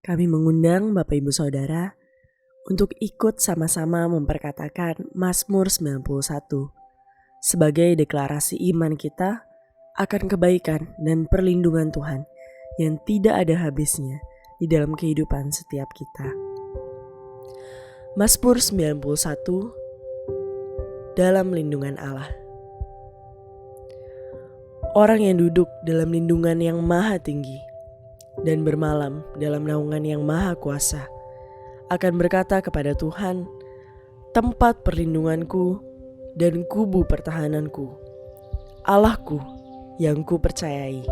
Kami mengundang Bapak Ibu Saudara untuk ikut sama-sama memperkatakan Mazmur 91 sebagai deklarasi iman kita akan kebaikan dan perlindungan Tuhan yang tidak ada habisnya di dalam kehidupan setiap kita. Mazmur 91 dalam lindungan Allah. Orang yang duduk dalam lindungan yang maha tinggi dan bermalam dalam naungan yang maha kuasa akan berkata kepada Tuhan, tempat perlindunganku dan kubu pertahananku, Allahku yang ku percayai.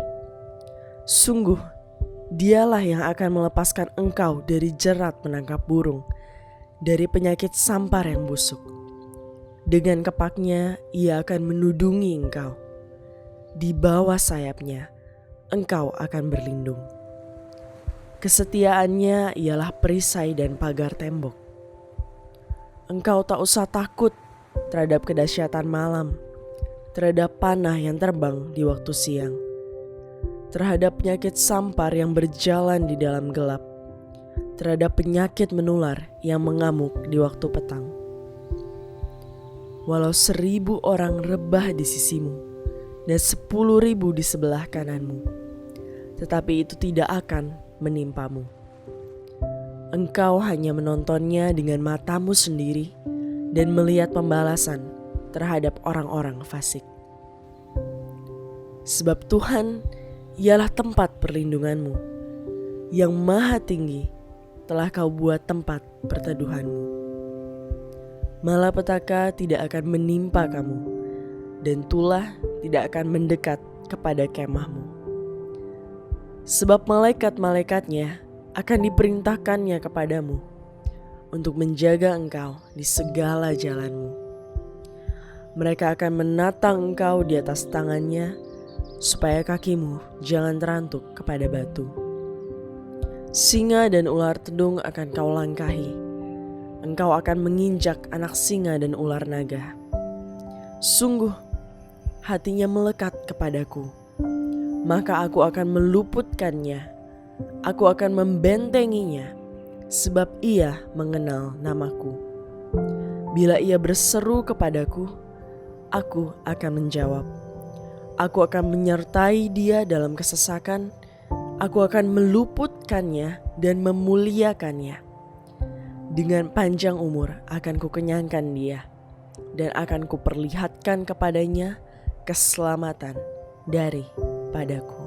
Sungguh, dialah yang akan melepaskan engkau dari jerat menangkap burung, dari penyakit sampar yang busuk. Dengan kepaknya ia akan menudungi engkau. Di bawah sayapnya engkau akan berlindung. Kesetiaannya ialah perisai dan pagar tembok. Engkau tak usah takut terhadap kedahsyatan malam, terhadap panah yang terbang di waktu siang, terhadap penyakit sampar yang berjalan di dalam gelap, terhadap penyakit menular yang mengamuk di waktu petang. Walau 1.000 orang rebah di sisimu dan 10.000 di sebelah kananmu, tetapi itu tidak akan menimpamu. Engkau hanya menontonnya dengan matamu sendiri dan melihat pembalasan terhadap orang-orang fasik. Sebab Tuhan ialah tempat perlindunganmu, yang maha tinggi telah kau buat tempat perteduhanmu. Malapetaka tidak akan menimpa kamu, dan tulah tidak akan mendekat kepada kemahmu. Sebab malaikat-malaikatnya akan diperintahkannya kepadamu untuk menjaga engkau di segala jalanmu. Mereka akan menatang engkau di atas tangannya, supaya kakimu jangan terantuk kepada batu. Singa dan ular tedung akan kau langkahi. Engkau akan menginjak anak singa dan ular naga. Sungguh, hatinya melekat kepadaku, maka aku akan meluputkannya. Aku akan membentenginya, sebab ia mengenal namaku. Bila ia berseru kepadaku, aku akan menjawab. Aku akan menyertai dia dalam kesesakan. Aku akan meluputkannya dan memuliakannya. Dengan panjang umur akan kukenyangkan dia, dan akan kuperlihatkan kepadanya keselamatan daripadaku.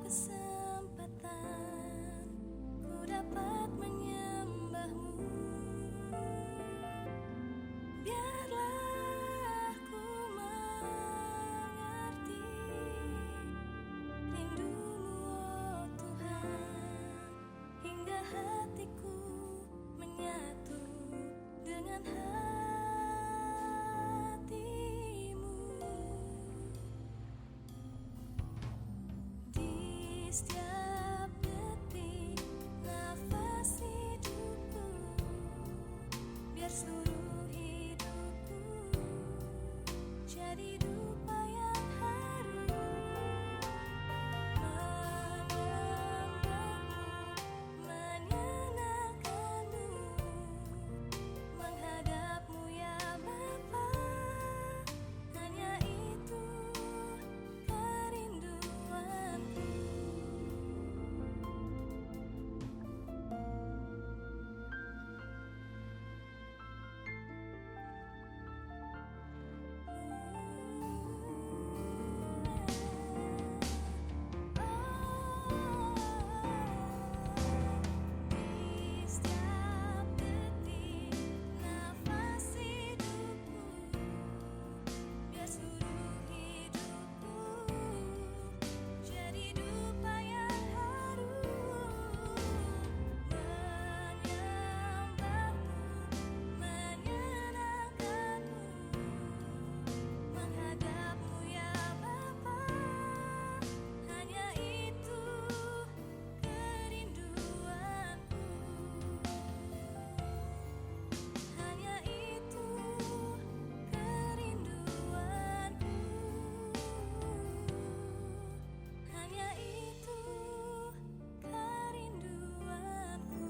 kesempatan ku dapat menyembahmu. Biarlah ku mengerti rindumu, oh Tuhan, hingga hatiku menyatu dengan hatimu. Di setiap detik nafas hidupku, biar seluruh hidupku jadi dupa yang harum. Menyembahmu, menyenangkanmu, menghadapmu ya Bapa, hanya itu kerinduanku. Di setiap detik nafas hidupku, biar seluruh hidupku jadi dupa yang harum. Menyembahmu, menyenangkanmu, menghadapmu ya Bapa, hanya itu kerinduanku. Hanya itu kerinduanku. Hanya itu kerinduanku.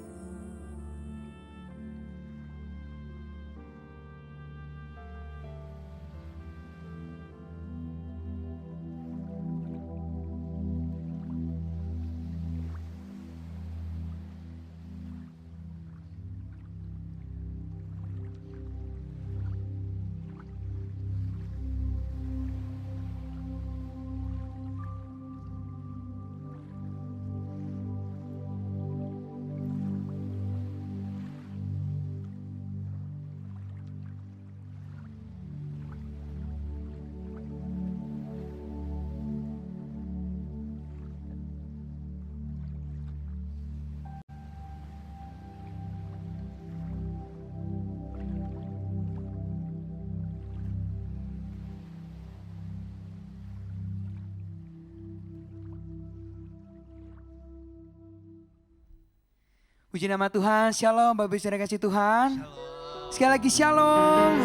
Puji nama Tuhan, shalom Bapak Ibu Saudara kasih Tuhan. Sekali lagi shalom.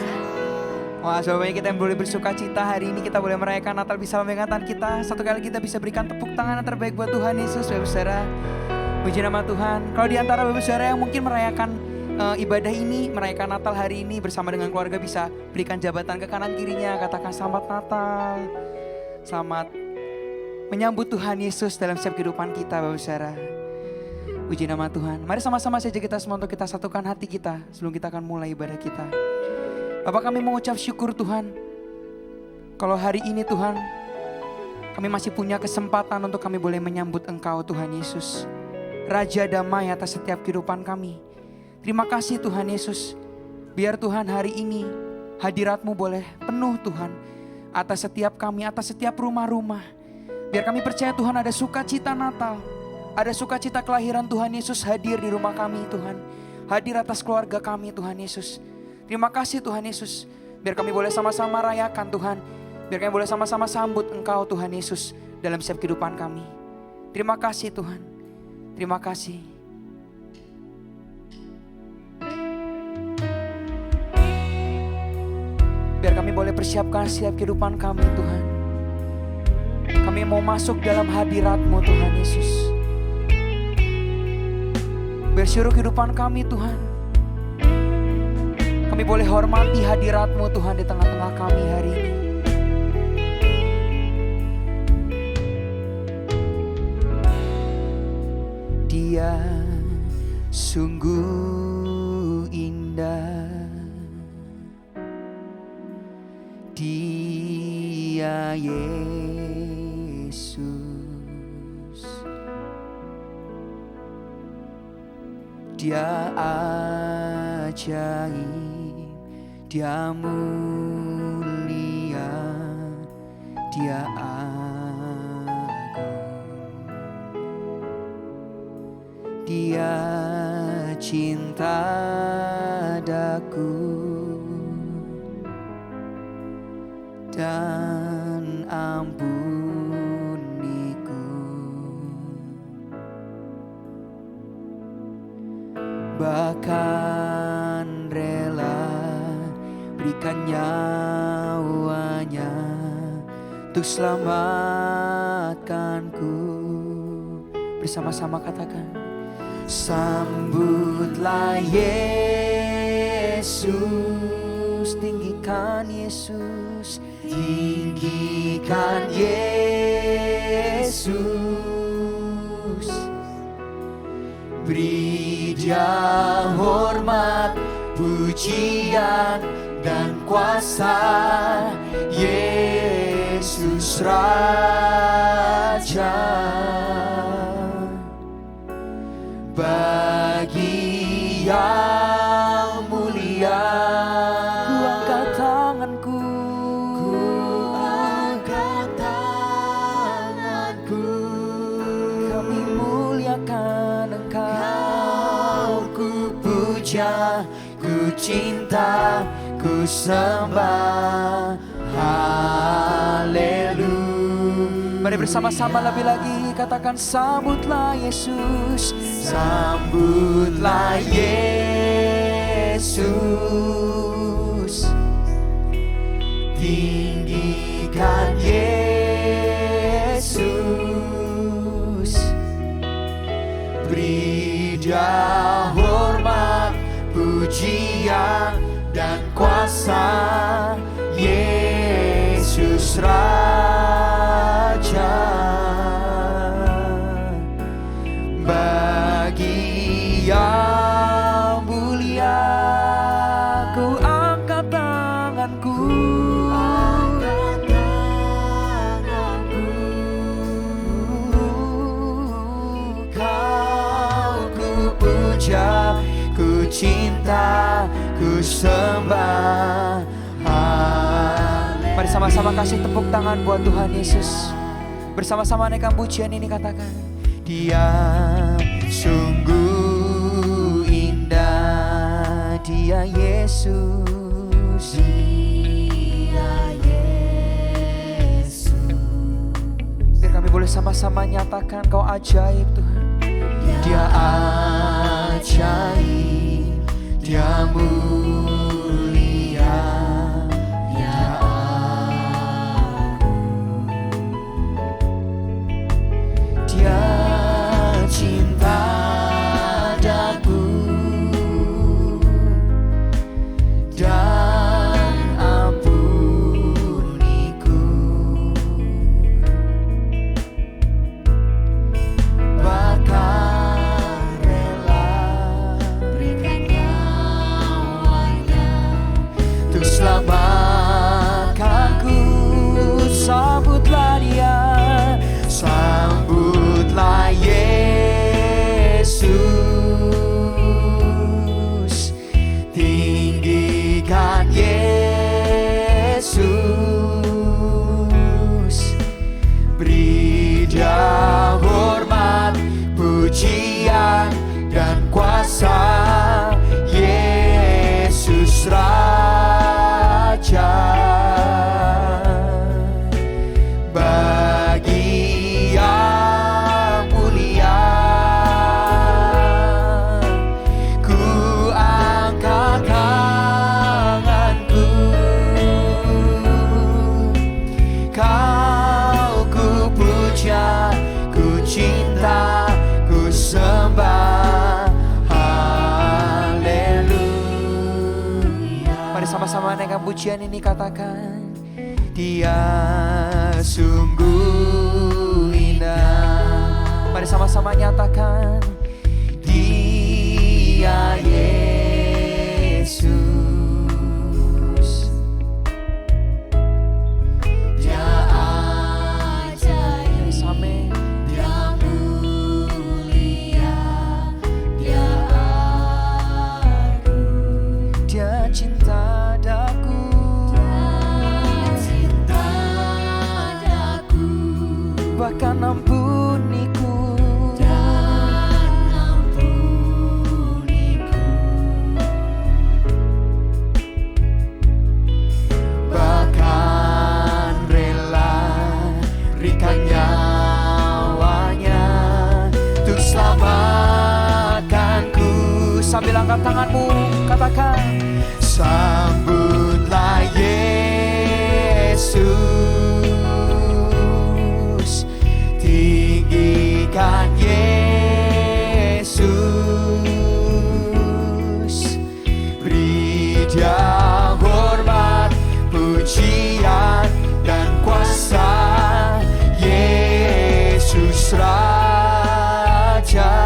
Wah, sobatnya kita yang boleh bersuka cita hari ini, kita boleh merayakan Natal bersama dengan kita. Satu kali kita bisa berikan tepuk tangan yang terbaik buat Tuhan Yesus, Bapak Ibu Saudara. Puji nama Tuhan. Kalau di antara Bapak Ibu Saudara yang mungkin merayakan ibadah ini, merayakan Natal hari ini bersama dengan keluarga, bisa berikan jabatan ke kanan kirinya, katakan selamat Natal. Selamat menyambut Tuhan Yesus dalam setiap kehidupan kita, Bapak Ibu Saudara. Puji nama Tuhan. Mari sama-sama saja kita semua untuk kita satukan hati kita sebelum kita akan mulai ibadah kita. Bapak, kami mengucap syukur Tuhan. Kalau hari ini Tuhan, kami masih punya kesempatan untuk kami boleh menyambut Engkau Tuhan Yesus, Raja damai atas setiap kehidupan kami. Terima kasih Tuhan Yesus. Biar Tuhan hari ini hadirat-Mu boleh penuh Tuhan atas setiap kami, atas setiap rumah-rumah. Biar kami percaya Tuhan ada sukacita Natal, ada sukacita kelahiran Tuhan Yesus hadir di rumah kami Tuhan. Hadir atas keluarga kami Tuhan Yesus. Terima kasih Tuhan Yesus. Biar kami boleh sama-sama rayakan Tuhan. Biar kami boleh sama-sama sambut Engkau Tuhan Yesus dalam setiap kehidupan kami. Terima kasih Tuhan. Terima kasih. Biar kami boleh persiapkan setiap kehidupan kami Tuhan. Kami mau masuk dalam hadirat-Mu Tuhan Yesus. Biar seluruh kehidupan kami Tuhan, kami boleh hormati hadirat-Mu Tuhan di tengah-tengah kami hari ini. Dia sungguh indah, Dia Yesus, Dia ajaib, Dia mulia, Dia agung. Dia cinta daku dan ampuniku, bahkan rela berikan nyawanya untuk selamatkanku. Bersama-sama katakan, sambutlah Yesus, tinggikan Yesus, tinggikan Yesus. Beri Dia hormat, pujian dan kuasa, Yesus Raja. Bagi yang mulia, ku angkat tanganku, ku angkat tanganku. Kami muliakan Engkau, ku puja, ku cinta, ku sembah. Haleluya. Mari bersama-sama lebih lagi katakan, sambutlah Yesus, sambutlah Yesus, tinggikan Yesus. Beri Dia hormat, pujian dan kuasa, Yesus Raja. Bagi yang mulia, ku angkat tanganku, Kau ku puja, ku cinta, ku sembah. Mari sama-sama kasih tepuk tangan buat Tuhan Yesus. Bersama-sama naikkan pujian ini, katakan, Dia sungguh indah, Dia Yesus, Dia Yesus. Biar kami boleh sama-sama nyatakan, Kau ajaib Tuhan. Dia ajaib, Dia mulia, Dia agung. Dia cinta daku dan ampuniku, bahkan rela berikan nyawanya untuk selamatkanku. Sambutlah Dia, sambutlah Yesus, tinggikan Yesus. Beri Dia hormat, pujian dan kuasa, Yesus Raja. Bagi yang mulia, ku angkat tanganku, Kau ku puja, ku cinta, ku sembah. Haleluya. Mari sama-sama naikkan pujian ini, katakan, Dia sungguh indah. Mari sama-sama nyatakan, Dia Yesus, Dia ajaib, Dia mulia, Dia akan ampuniku. Bahkan rela berikan nyawanya untuk selamatkanku. Sambil angkat tanganmu, katakan, sambutlah Yesus, tinggikan Yesus, beri Dia hormat, pujian dan kuasa. Yesus Raja,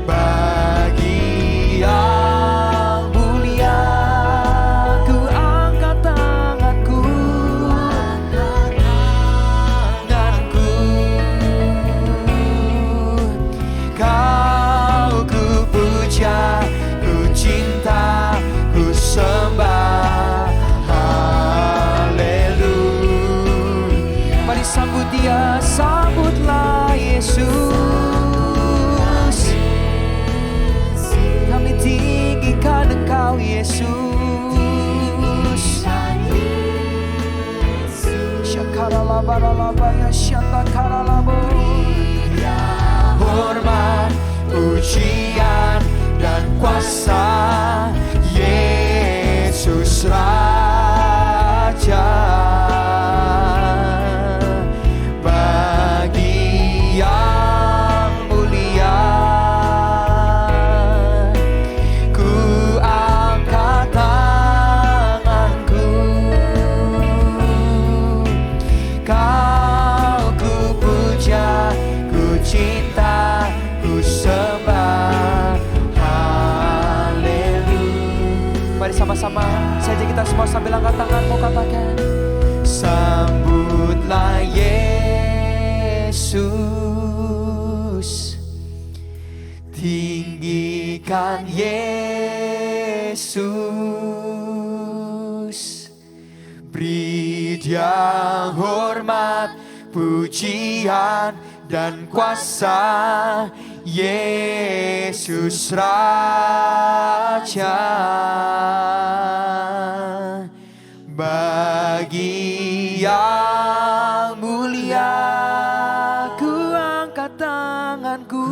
bagi yang mulia ku angkat tanganku, Kau ku puja, ku cinta, ku sembah. Haleluya. Mari sambut Dia, sambutlah Yesus. Kami tinggikan Engkau Yesus. Syakaralabaralabaya syatakaralabo. Hormat, pujian dan kuasa. Yesus Raja, bagi yang mulia ku angkat tanganku, Kau ku puja, ku cinta, ku sembah. Haleluya. Mari sama-sama saja kita semua sambil angkat tanganmu, katakan, sambutlah Yesus, tinggikan Yesus, beri Dia hormat, pujian dan kuasa. Yesus Raja, bagi yang mulia ku angkat tanganku,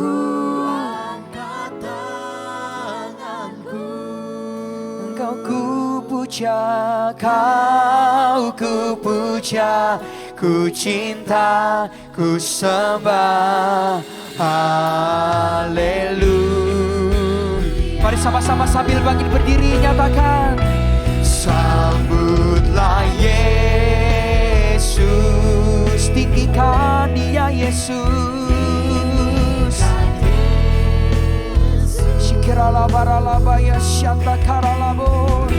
Engkau ku puja, Kau ku puja, ku cinta, ku sembah. Haleluya. Mari sama-sama sambil bangkit berdiri nyatakan, sambutlah Yesus, tinggikan Dia Yesus. Shikiralabaralabaya syatakaralabo.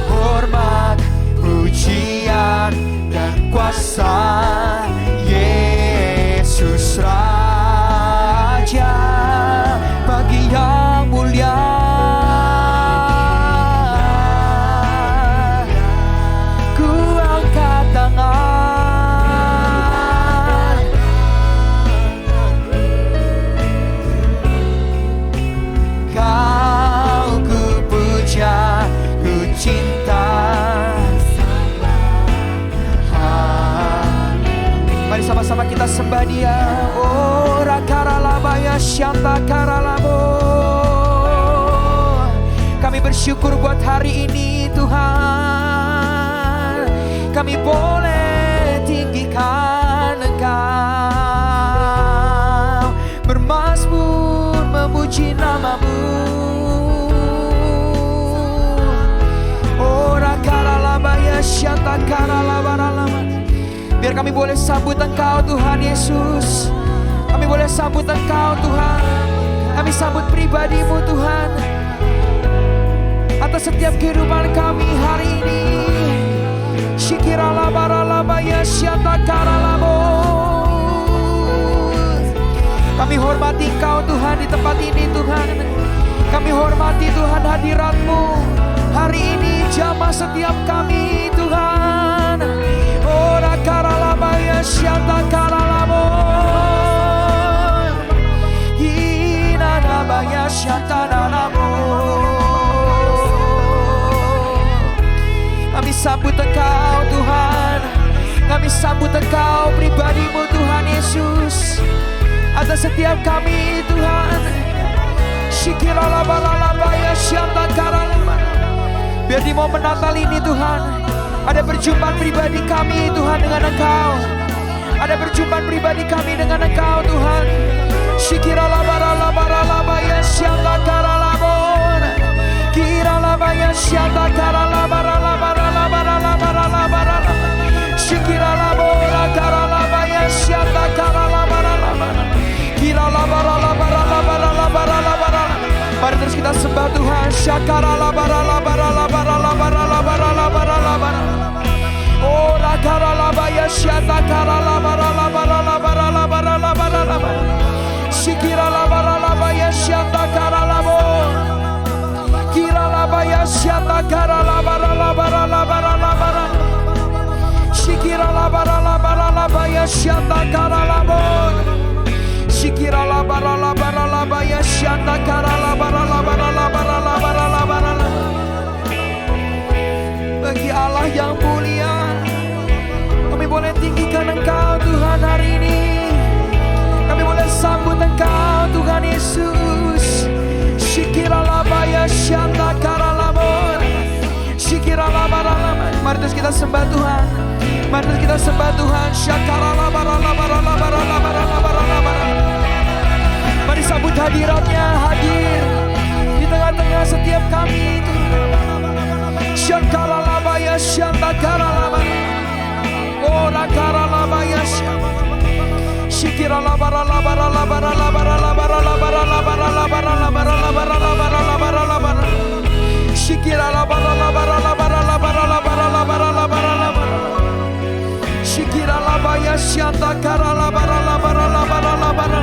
Hormat, pujian dan kuasa. Yesus Raja, bagi yang mulia ku angkat tangan, Kau ku puja, ku cinta. Mari sama-sama kita sembah Dia. Oh, rakaralabaya syantakaralabo. Kami bersyukur buat hari ini Tuhan. Kami boleh tinggikan Engkau, bermazmur memuji nama-Mu. Oh, rakaralabaya syantakaralabaralama. Biar kami boleh sambut Engkau Tuhan Yesus. Kami boleh sambut Engkau Tuhan. Kami sambut pribadi-Mu Tuhan, atas setiap kehidupan kami hari ini. Shikiralabaralabaya syatakaralabo. Kami hormati Engkau Tuhan di tempat ini Tuhan. Kami hormati Tuhan hadirat-Mu hari ini, jamah setiap kami Tuhan. Oh, sambut Engkau pribadi-Mu Tuhan Yesus atas setiap kami Tuhan. Shikiralabaralabaya syantakaralama. Biar di momen Natal ini Tuhan ada perjumpaan pribadi kami Tuhan dengan Engkau. Ada perjumpaan pribadi kami dengan Engkau Tuhan. Shikiralabaralabaralabaya syantakaralabon. Kiralabaya syantakaralabaralabaralabaralabaralabaralabaralabar. Shikiralabora karalabaya syantakaralabaralabar. Kiralabaralabaralabaralabaralabar. Mari terus kita sembah Tuhan. Syakaralabaralabaralabaralabaralabaralabar. Oh rakaralabaya syantakaralabaralabaralabaralabaralabar. Shikiralabaralabaya syantakaralabor. Kiralabaya syantakaralabaralabaralabaralabar. Shikiralabaralabaralabaya syantakaralabor. Shikiralabaralabaralabaya syantakaralabaralabaralabaralabaralabar. Bagi Allah yang mulia, kami boleh tinggikan Engkau Tuhan hari ini. Kami boleh sambut Engkau Tuhan Yesus. Shikiralabaya syantakaralabor. Shikiralabaralabar. Mari terus kita sembah Tuhan. Mari terus kita sembah Tuhan. Syakaralabaralabaralabaralabaralabar. Mari sambut hadiratnya, hadir di tengah-tengah setiap kami itu. Syakaralabaya syantakaralabar. Oh rakaralabaya Shikiralabaralabaralabaralabaralabaralabaralabaralabaralabaralabaralabar. Shikiralabaralabaralabaralabaralabaralabaralabar. Shikiralabaya syantakaralabaralabaralabaralabar.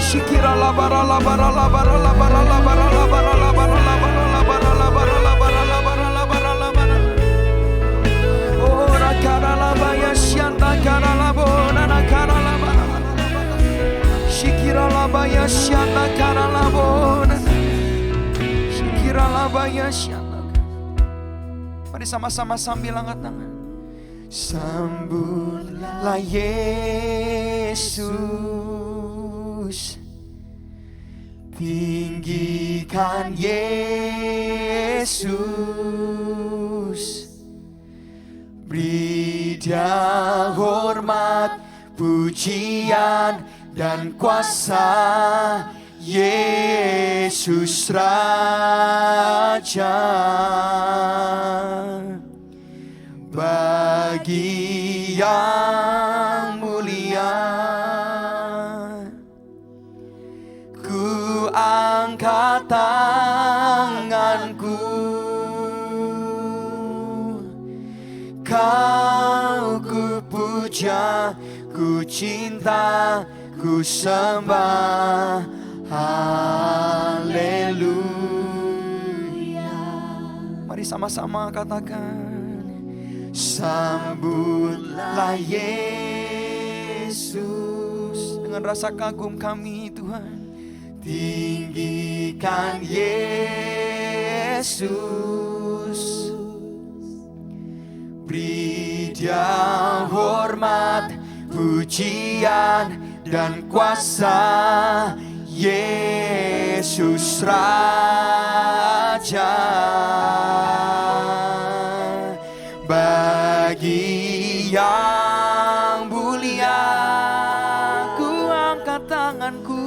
Shikiralabaralabaralabaralabaralabaralabaralabaralabaralabaralabaralabar. Oh rakaralabaya syantakaralabonanakaralabar. Shikiralabaya syantakaralabon. Shikiralabaya syantak. Mari sama-sama sambil angkat tangan. Sambutlah Yesus, tinggikan Yesus, beri Dia hormat, pujian dan kuasa. Yesus Raja, bagi yang mulia ku angkat tanganku. Kau ku puja, ku cinta, ku sembah. Haleluya. Mari sama-sama katakan. Sambutlah Yesus. Dengan rasa kagum kami Tuhan. Tinggikan Yesus, beri Dia hormat, pujian dan kuasa. Yesus Raja, bagi yang mulia ku angkat tanganku.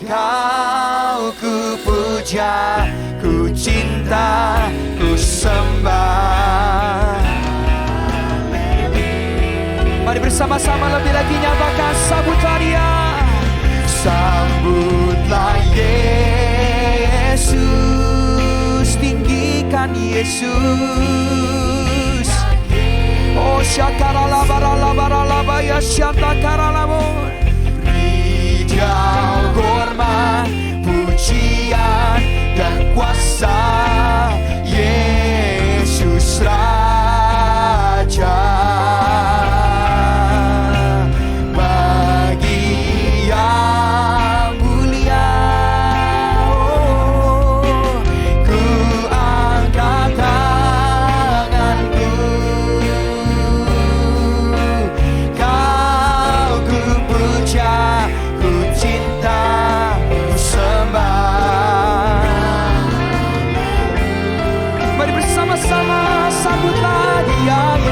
Kau ku puja, ku cinta, ku sembah. Mari bersama-sama lebih lagi nyatakan sambutlah Dia. Sambutlah Yesus, tinggikan Yesus. Oh syakaralabaralabaralabaya syantakaralabon. Beri Dia hormat, pujian dan kuasa. Yesus Raja, bagi yang mulia. Oh,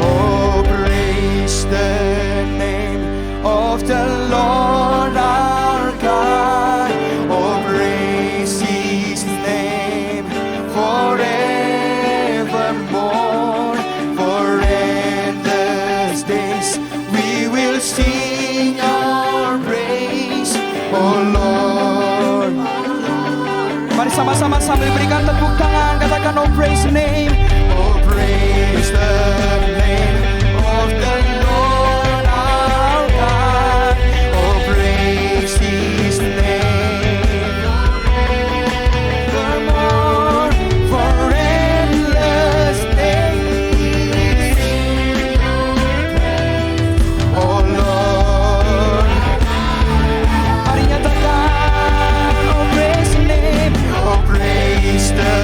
Oh, praise the name of the Lord our God. Oh, praise His name forevermore. For endless days we will sing your praise, oh Lord. Mari sama-sama sambil berikan tepuk tangan, katakan oh praise the name. Oh praise the name of the Lord our God. Oh praise His name forevermore. For endless days, oh Lord. Mari nyatakan oh praise the name. Oh praise the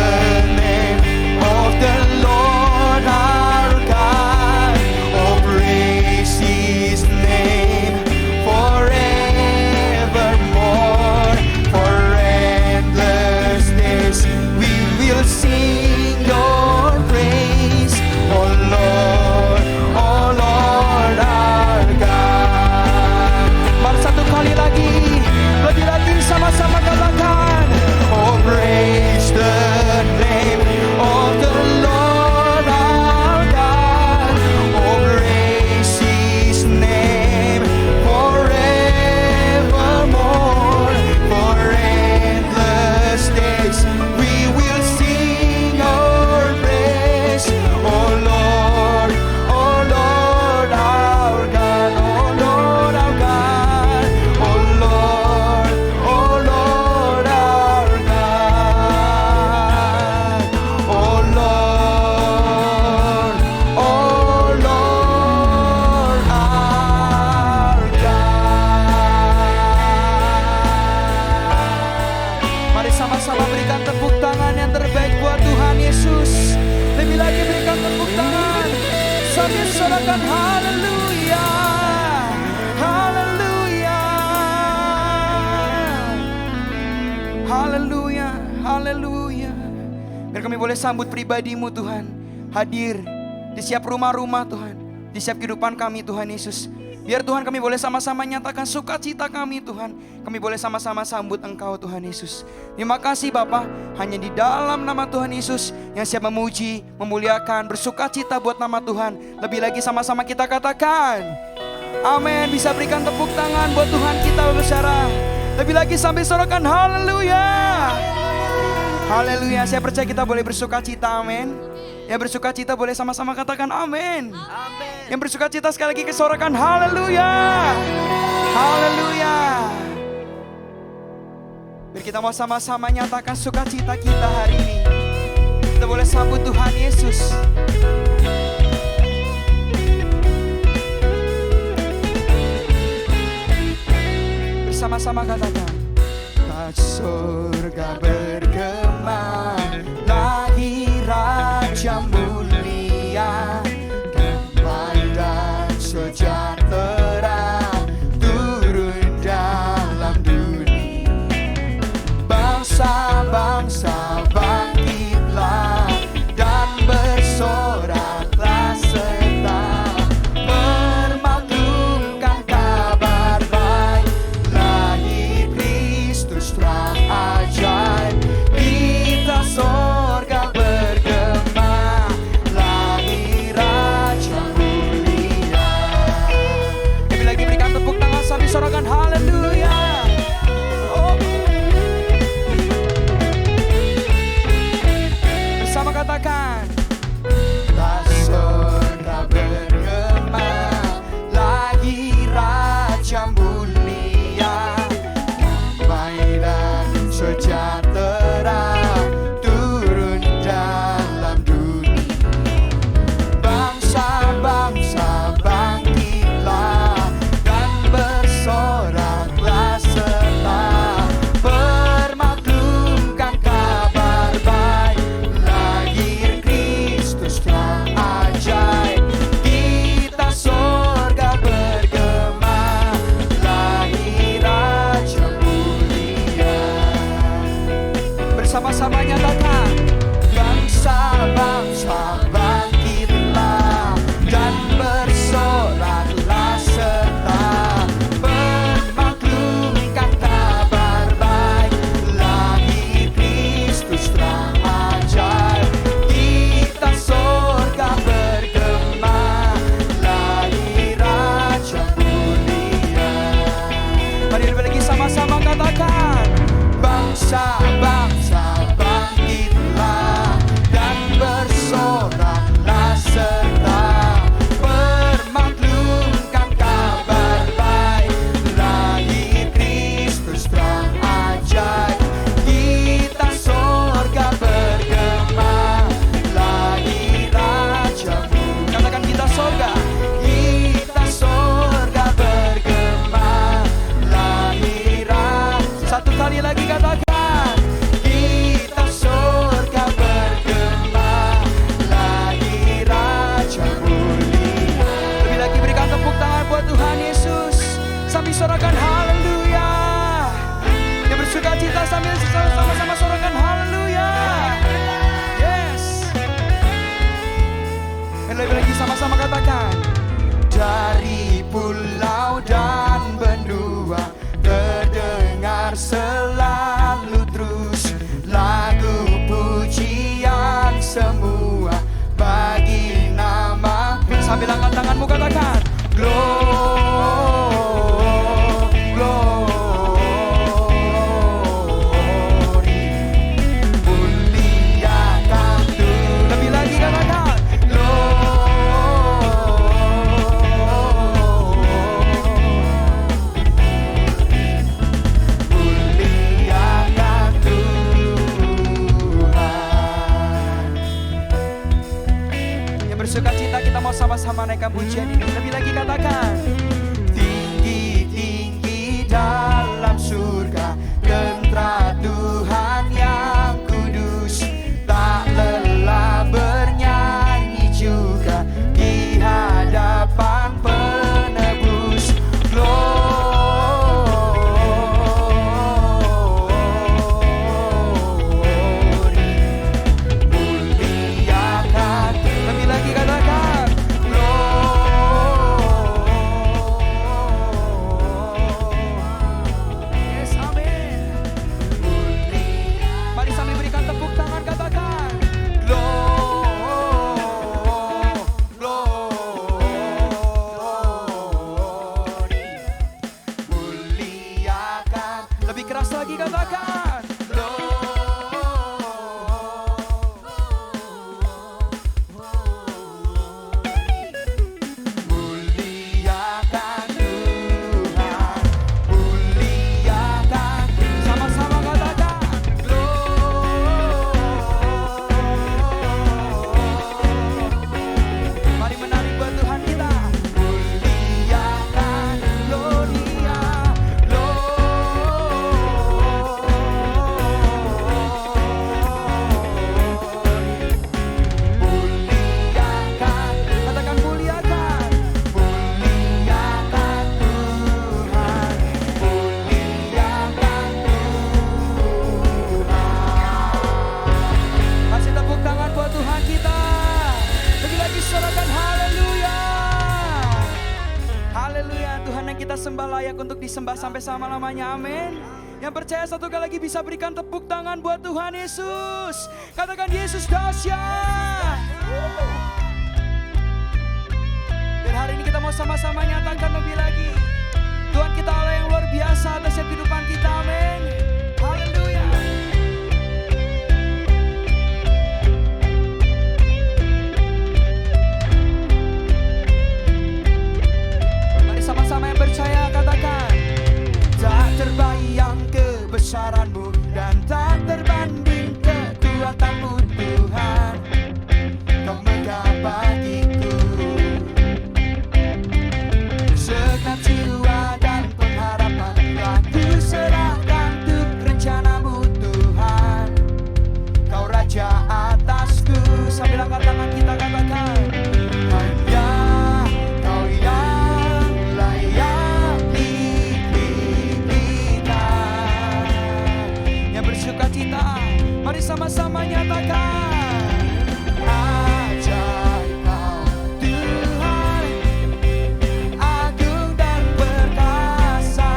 name of the Lord our God. sama-sama berikan tepuk tangan yang terbaik buat Tuhan Yesus. Lebih lagi berikan tepuk tangan sambil sorakan haleluya, haleluya, haleluya, haleluya. Biar kami boleh sambut pribadi-Mu Tuhan, hadir di setiap rumah-rumah Tuhan, di setiap kehidupan kami Tuhan Yesus. Biar Tuhan kami boleh sama-sama nyatakan sukacita kami Tuhan. Kami boleh sama-sama sambut Engkau Tuhan Yesus. Terima kasih Bapa, hanya di dalam nama Tuhan Yesus yang siap memuji, memuliakan, bersukacita buat nama Tuhan. Lebih lagi sama-sama kita katakan amin. Bisa berikan tepuk tangan buat Tuhan kita berbicara. Lebih lagi sambil sorakan haleluya, haleluya. Saya percaya kita boleh bersukacita, amin. Yang bersukacita boleh sama-sama katakan amin. Yang bersukacita sekali lagi kesorakan haleluya, haleluya. Biar kita mau sama-sama nyatakan sukacita kita hari ini. Kita boleh sambut Tuhan Yesus. Bersama-sama katakan surga bergema, lahir Raja mulia, damai dan sejahtera turun dalam dunia. Bangsa-bangsa bangkitlah dan bersoraklah serta bermaklumkan kabar baik, lahir Kristus terang ajaib. Kita sorga bergema, lahir Raja mulia. Lebih lagi berikan tepuk tangan sambil sorakan haleluya. Oh. Bersama katakan sorga bergema, lahir Raja mulia, damai dan sejahtera turun dalam dunia. Bangsa-bangsa bangkitlah dan bersoraklah serta bermaklumkan kabar baik, lahir Kristus terang ajaib. Kita sorga bergema, lahir Raja mulia. Bersama-sama nyatakan bangsa-bangsa bangkitlah dan bersoraklah serta bermaklumkan kabar baik, lahir Kristus terang ajaib. Kita sorga bergema, lahir Raja mulia. Mari lebih lagi sama-sama katakan bangsa-bangsa bangkitlah dan bersoraklah serta bermaklumkan kabar baik, lahir Kristus terang ajaib. Kita sorga bergema, lahir Raja mulia. Katakan kita sorga bergema, lahir Raja. Satu kali lagi katakan kita sorga bergema, lahir Raja mulia. Lebih lagi berikan tepuk tangan buat Tuhan Yesus sambil sorakan haleluya. Yang bersukacita sambil sama-sama sorakan haleluya. Yes. Dan lebih lagi sama-sama katakan dari pulau dan benua terdengar selalu terus lagu pujian semua bagi nama. Sambil angkat tanganmu katakan glory, muliakan Tuhan. Lebih lagi katakan muliakan Tuhan. Yang bersukacita kita mau sama-sama naikkan pujian ini. Lebih lagi katakan tinggi-tinggi dalam surga tentara Tuhan yang sembah, layak untuk disembah sampai selama-lamanya. Amin. Yang percaya satu kali lagi bisa berikan tepuk tangan buat Tuhan Yesus. Katakan Yesus dahsyat. Dan hari ini kita mau sama-sama nyatakan lebih lagi, Tuhan kita Allah yang luar biasa atas setiap kehidupan kita. Amin. Haleluya. Mari sama-sama yang percaya katakan, tak terbayang kebesaranmu dan tak terbanding kekuatanmu Tuhan. Kau megah bagiku segenap jiwa dan pengharapan telah kuserahkan untuk rencanamu Tuhan. Kau raja atasku. Sambil angkat tangan kita katakan, hanya Kau yang layak ditinggikan. Yang bersuka cita, mari sama-sama nyatakan, ajaib Kau Tuhan, agung dan perkasa.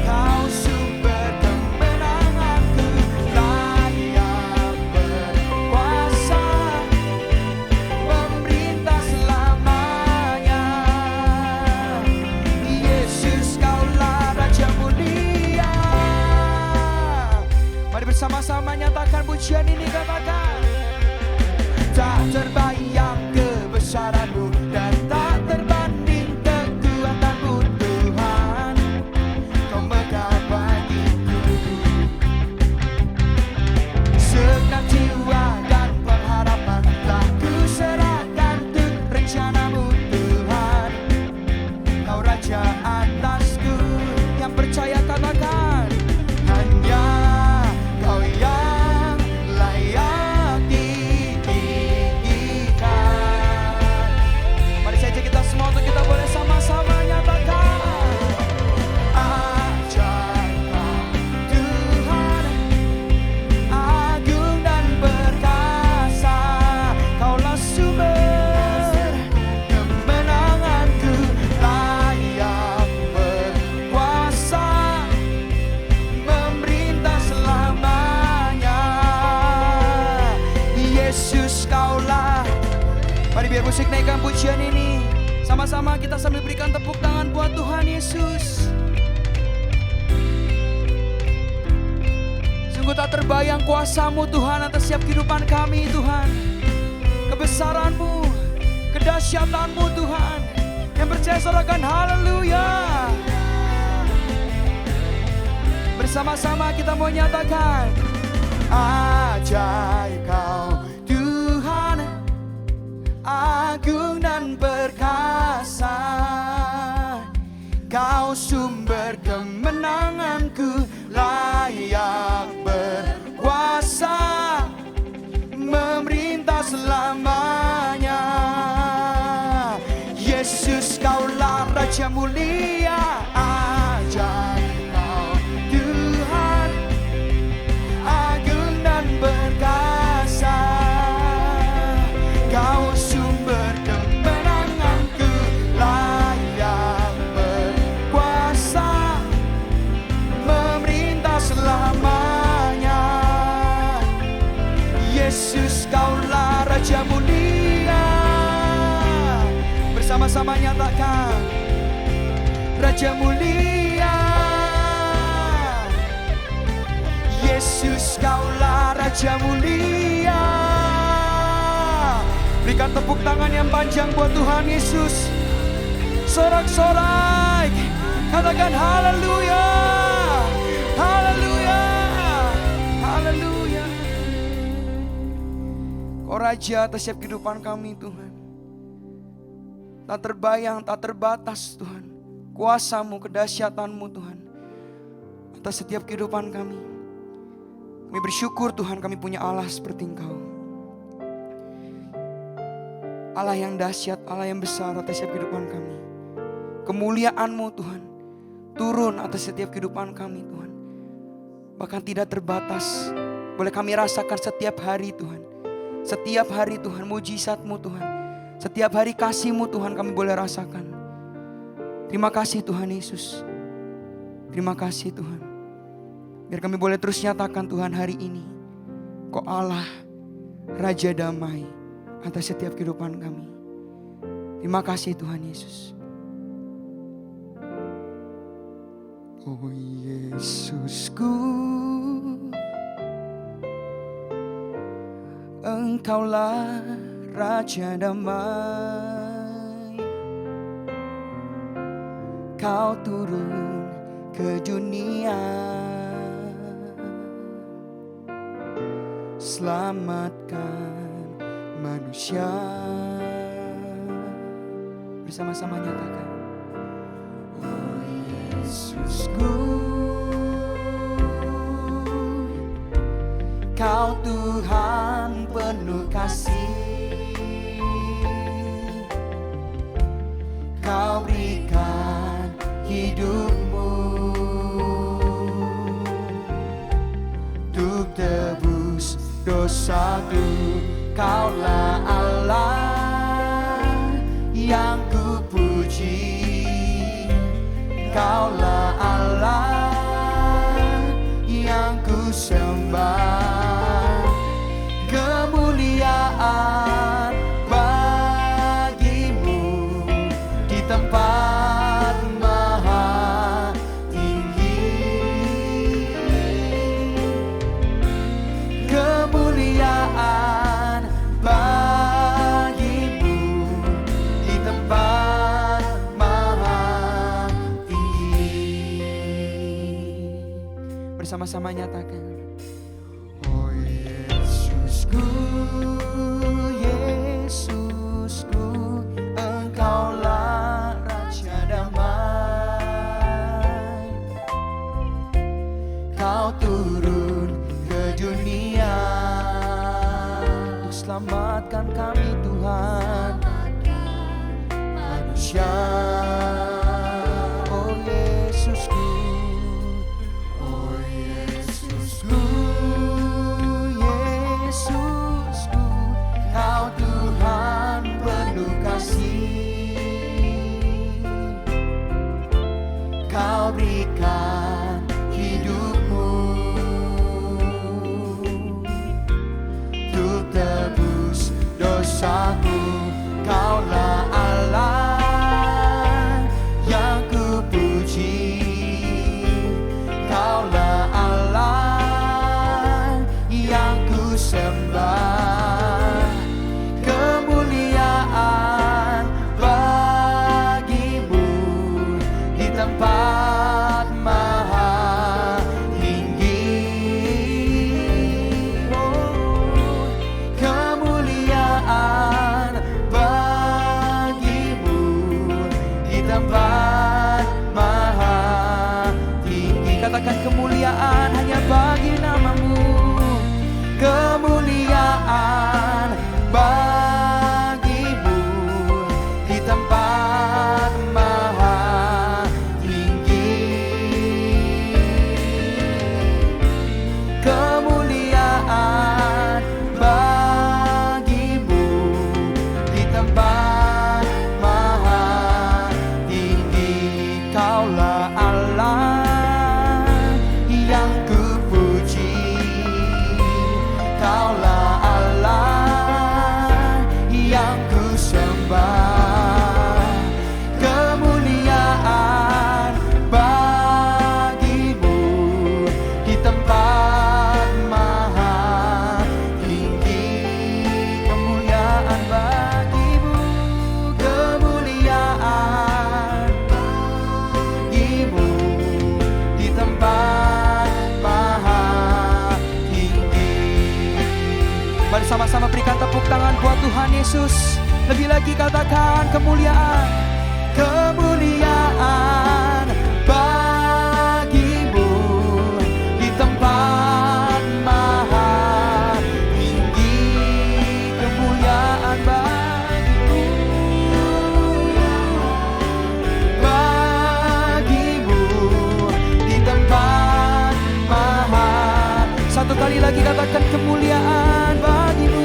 Kau sumber kemenanganku, layak berkuasa, memerintah selamanya. Yesus Kaulah Raja mulia. Mari bersama-sama nyatakan pujian ini, katakan, tak terbayang kebesaranmu dan tak terbanding kekuatanmu Tuhan. Kau megah bagiku segenap jiwa dan pengharapan telah kuserahkan untuk rencanamu Tuhan. Kau raja atasku. Yang percaya katakan, hanya Kau yang layak ditinggikan. Mari saja kita semua untuk kita boleh sama-sama nyatakan, ajaib Kau Tuhan, agung dan perkasa. Kaulah sumber kemenanganku, layak berkuasa, memerintah selamanya. Yesus Kaulah. Mari biar musik naikkan pujian ini. Sama-sama kita sambil berikan tepuk tangan buat Tuhan Yesus. Sungguh tak terbayang kuasa-Mu Tuhan atas setiap kehidupan kami Tuhan. Kebesaran-Mu, kedahsyatan-Mu Tuhan. Yang percaya sorakan haleluya. Bersama-sama kita mau nyatakan, ajaib Kau Tuhan, agung dan perkasa. Kau sumber kemenanganku, layak berkuasa, memerintah selamanya. Yesus Kaulah Raja mulia. Ajaib Kau Tuhan, agung dan perkasa. Kau sumber kemenanganku, layak berkuasa, memerintah selamanya. Yesus Kaulah Raja mulia. Bersama-sama nyatakan, Raja mulia. Yesus Kaulah Raja mulia. Berikan tepuk tangan yang panjang buat Tuhan Yesus. Sorak-sorai, katakan haleluya, haleluya, haleluya. Kau Raja atas setiap kehidupan kami Tuhan. Tak terbayang, tak terbatas Tuhan. Kuasa-Mu, kedahsyatan-Mu Tuhan atas setiap kehidupan kami. Kami bersyukur Tuhan kami punya Allah seperti Engkau. Allah yang dahsyat, Allah yang besar atas setiap kehidupan kami. Kemuliaan-Mu Tuhan turun atas setiap kehidupan kami Tuhan. Bahkan tidak terbatas. Boleh kami rasakan setiap hari Tuhan. Setiap hari Tuhan mujizat-Mu Tuhan. Setiap hari kasih-Mu Tuhan kami boleh rasakan. Terima kasih Tuhan Yesus. Terima kasih Tuhan. Biar kami boleh terus nyatakan Tuhan hari ini, Kau Allah, Raja damai atas setiap kehidupan kami. Terima kasih Tuhan Yesus. Oh Yesusku, Engkaulah Raja damai. Kau turun ke dunia, selamatkan manusia. Bersama-sama nyatakan, oh Yesusku, Kau Tuhan penuh kasih. Kau berikan hidupmu untuk tebus dosaku. Kaulah Allah yang kupuji. Kaulah Allah yang ku sembah. Kemuliaan bagimu di tempat maha tinggi. Kemuliaan bagimu di tempat maha tinggi. Bersama-sama nyatakan, oh Yesusku, Yesusku, Engkaulah Raja damai. Kau turun ke dunia untuk selamatkan kami Tuhan, manusia. Oh Yesusku, oh Yesusku, Yesusku, Kau Tuhan penuh kasih. Kau berikan hidupmu untuk tebus dosaku. Kaulah Allah yang kupuji. Kaulah Allah yang ku sembah. Kemuliaan bagimu di tempat maha tinggi. Oh, kemuliaan bagimu di tempat maha tinggi. Katakan, kemuliaan hanya bagi namamu. Kemuliaan bagimu di tempat maha tinggi. Kemuliaan bagimu di tempat maha tinggi. Kaulah Allah yang kupuji. Kaulah Allah yang ku sembah. Kemuliaan bagimu di tempat maha tinggi. Kemuliaan bagimu, kemuliaan bagimu di tempat maha tinggi. Mari sama-sama berikan tepuk tangan buat Tuhan Yesus. Lebih lagi katakan, kemuliaan, kemuliaan bagimu di tempat maha tinggi. Kemuliaan bagimu, bagimu di tempat maha. Satu kali lagi katakan, kemuliaan bagimu.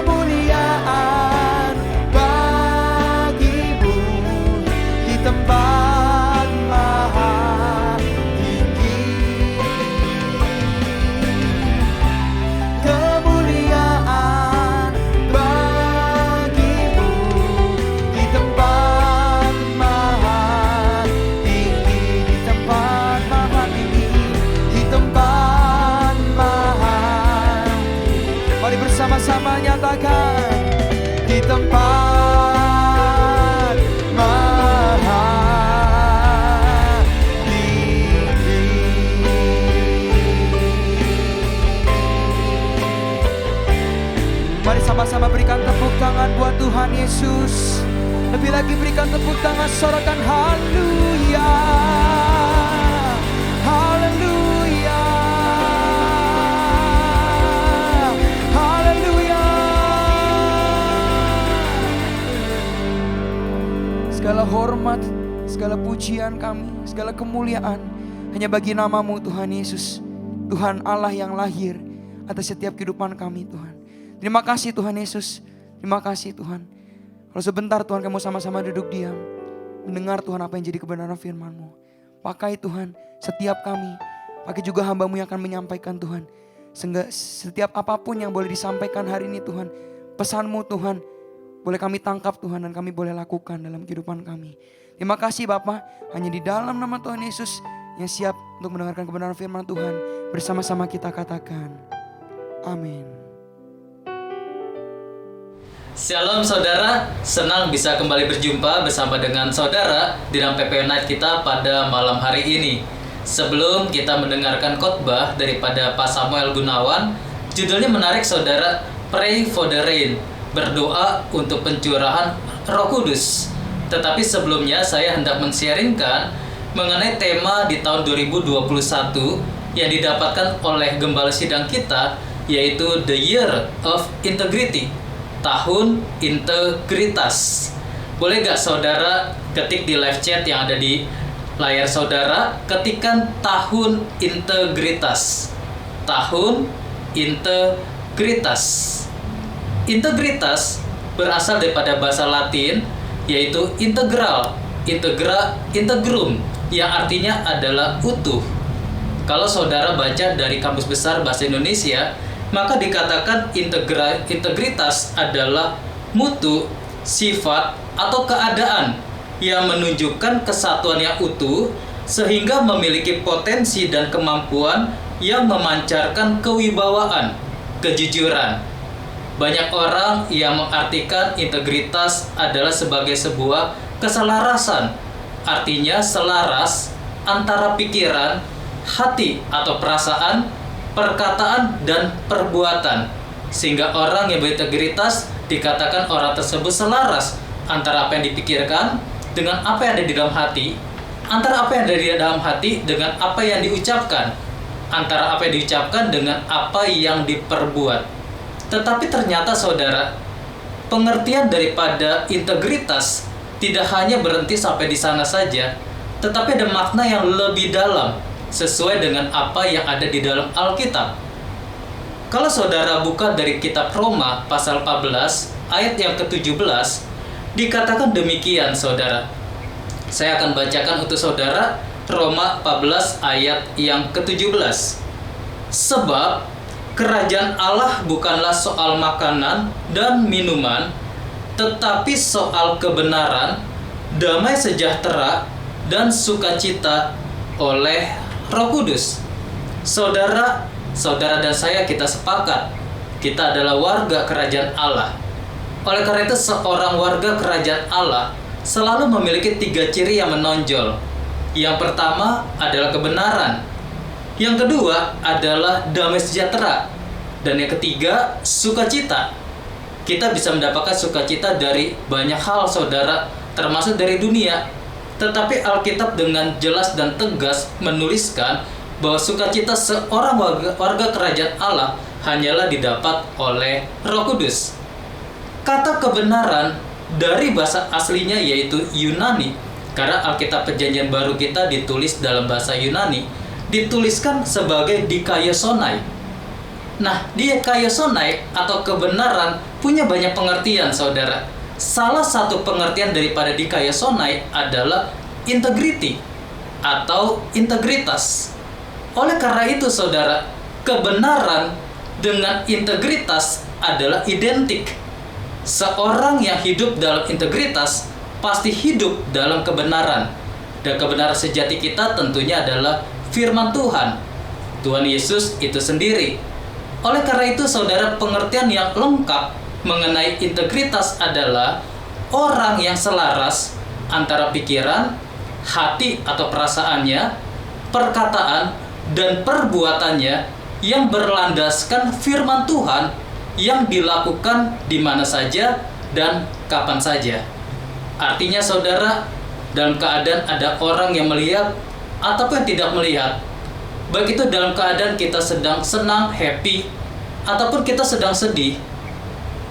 Kemuliaan bagimu Sama-sama berikan tepuk tangan buat Tuhan Yesus. Lebih lagi berikan tepuk tangan, sorakan haleluya. Haleluya. Haleluya. Segala hormat, segala pujian kami, segala kemuliaan hanya bagi nama-Mu Tuhan Yesus. Tuhan Allah yang lahir atas setiap kehidupan kami Tuhan. Terima kasih Tuhan Yesus. Terima kasih Tuhan. Kalau sebentar Tuhan kami sama-sama duduk diam, mendengar Tuhan apa yang jadi kebenaran firman-Mu. Pakai Tuhan setiap kami, pakai juga hamba-Mu yang akan menyampaikan Tuhan. Sehingga setiap apapun yang boleh disampaikan hari ini Tuhan, pesan-Mu Tuhan, boleh kami tangkap Tuhan dan kami boleh lakukan dalam kehidupan kami. Terima kasih Bapa, hanya di dalam nama Tuhan Yesus yang siap untuk mendengarkan kebenaran firman Tuhan. Bersama-sama kita katakan, amin. Shalom saudara, senang bisa kembali berjumpa bersama dengan saudara di dalam PPO Night kita pada malam hari ini. Sebelum kita mendengarkan khotbah daripada Pak Samuel Gunawan, judulnya menarik saudara, Pray for the Rain, berdoa untuk pencurahan Roh Kudus. Tetapi sebelumnya saya hendak men-sharingkan mengenai tema di tahun 2021 yang didapatkan oleh gembala sidang kita, yaitu The Year of Integrity, tahun integritas. Boleh gak saudara ketik di live chat yang ada di layar saudara, ketikkan tahun integritas. Tahun integritas. Integritas berasal daripada bahasa Latin, yaitu integral, integra, integrum, yang artinya adalah utuh. Kalau saudara baca dari Kamus Besar Bahasa Indonesia, maka dikatakan integritas adalah mutu, sifat, atau keadaan yang menunjukkan kesatuan yang utuh sehingga memiliki potensi dan kemampuan yang memancarkan kewibawaan, kejujuran. Banyak orang yang mengartikan integritas adalah sebagai sebuah keselarasan, artinya selaras antara pikiran, hati atau perasaan, perkataan, dan perbuatan. Sehingga orang yang berintegritas dikatakan orang tersebut selaras antara apa yang dipikirkan dengan apa yang ada di dalam hati, antara apa yang ada di dalam hati dengan apa yang diucapkan, antara apa yang diucapkan dengan apa yang diperbuat. Tetapi ternyata saudara, pengertian daripada integritas tidak hanya berhenti sampai di sana saja, tetapi ada makna yang lebih dalam sesuai dengan apa yang ada di dalam Alkitab. Kalau saudara buka dari kitab Roma pasal 14 ayat yang ke-17, dikatakan demikian saudara. Saya akan bacakan untuk saudara Roma 14 ayat yang ke-17. Sebab kerajaan Allah bukanlah soal makanan dan minuman, tetapi soal kebenaran, damai sejahtera, dan sukacita oleh Roh Kudus. Saudara dan saya, kita sepakat, kita adalah warga kerajaan Allah. Oleh karena itu, seorang warga kerajaan Allah selalu memiliki 3 ciri yang menonjol. Yang pertama adalah kebenaran. Yang kedua adalah damai sejahtera. Dan yang ketiga, sukacita. Kita bisa mendapatkan sukacita dari banyak hal saudara, termasuk dari dunia. Tetapi Alkitab dengan jelas dan tegas menuliskan bahwa sukacita seorang warga kerajaan Allah hanyalah didapat oleh Roh Kudus. Kata kebenaran dari bahasa aslinya yaitu Yunani, karena Alkitab Perjanjian Baru kita ditulis dalam bahasa Yunani, dituliskan sebagai dikaiosonai. Nah, dikaiosonai atau kebenaran punya banyak pengertian saudara. Salah satu pengertian daripada dikaiosonai adalah integrity atau integritas. Oleh karena itu saudara, kebenaran dengan integritas adalah identik. Seorang yang hidup dalam integritas pasti hidup dalam kebenaran. Dan kebenaran sejati kita tentunya adalah firman Tuhan, Tuhan Yesus itu sendiri. Oleh karena itu saudara, pengertian yang lengkap mengenai integritas adalah orang yang selaras antara pikiran, hati atau perasaannya, perkataan, dan perbuatannya yang berlandaskan firman Tuhan yang dilakukan di mana saja dan kapan saja. Artinya saudara, dalam keadaan ada orang yang melihat ataupun yang tidak melihat, baik itu dalam keadaan kita sedang senang, happy, ataupun kita sedang sedih,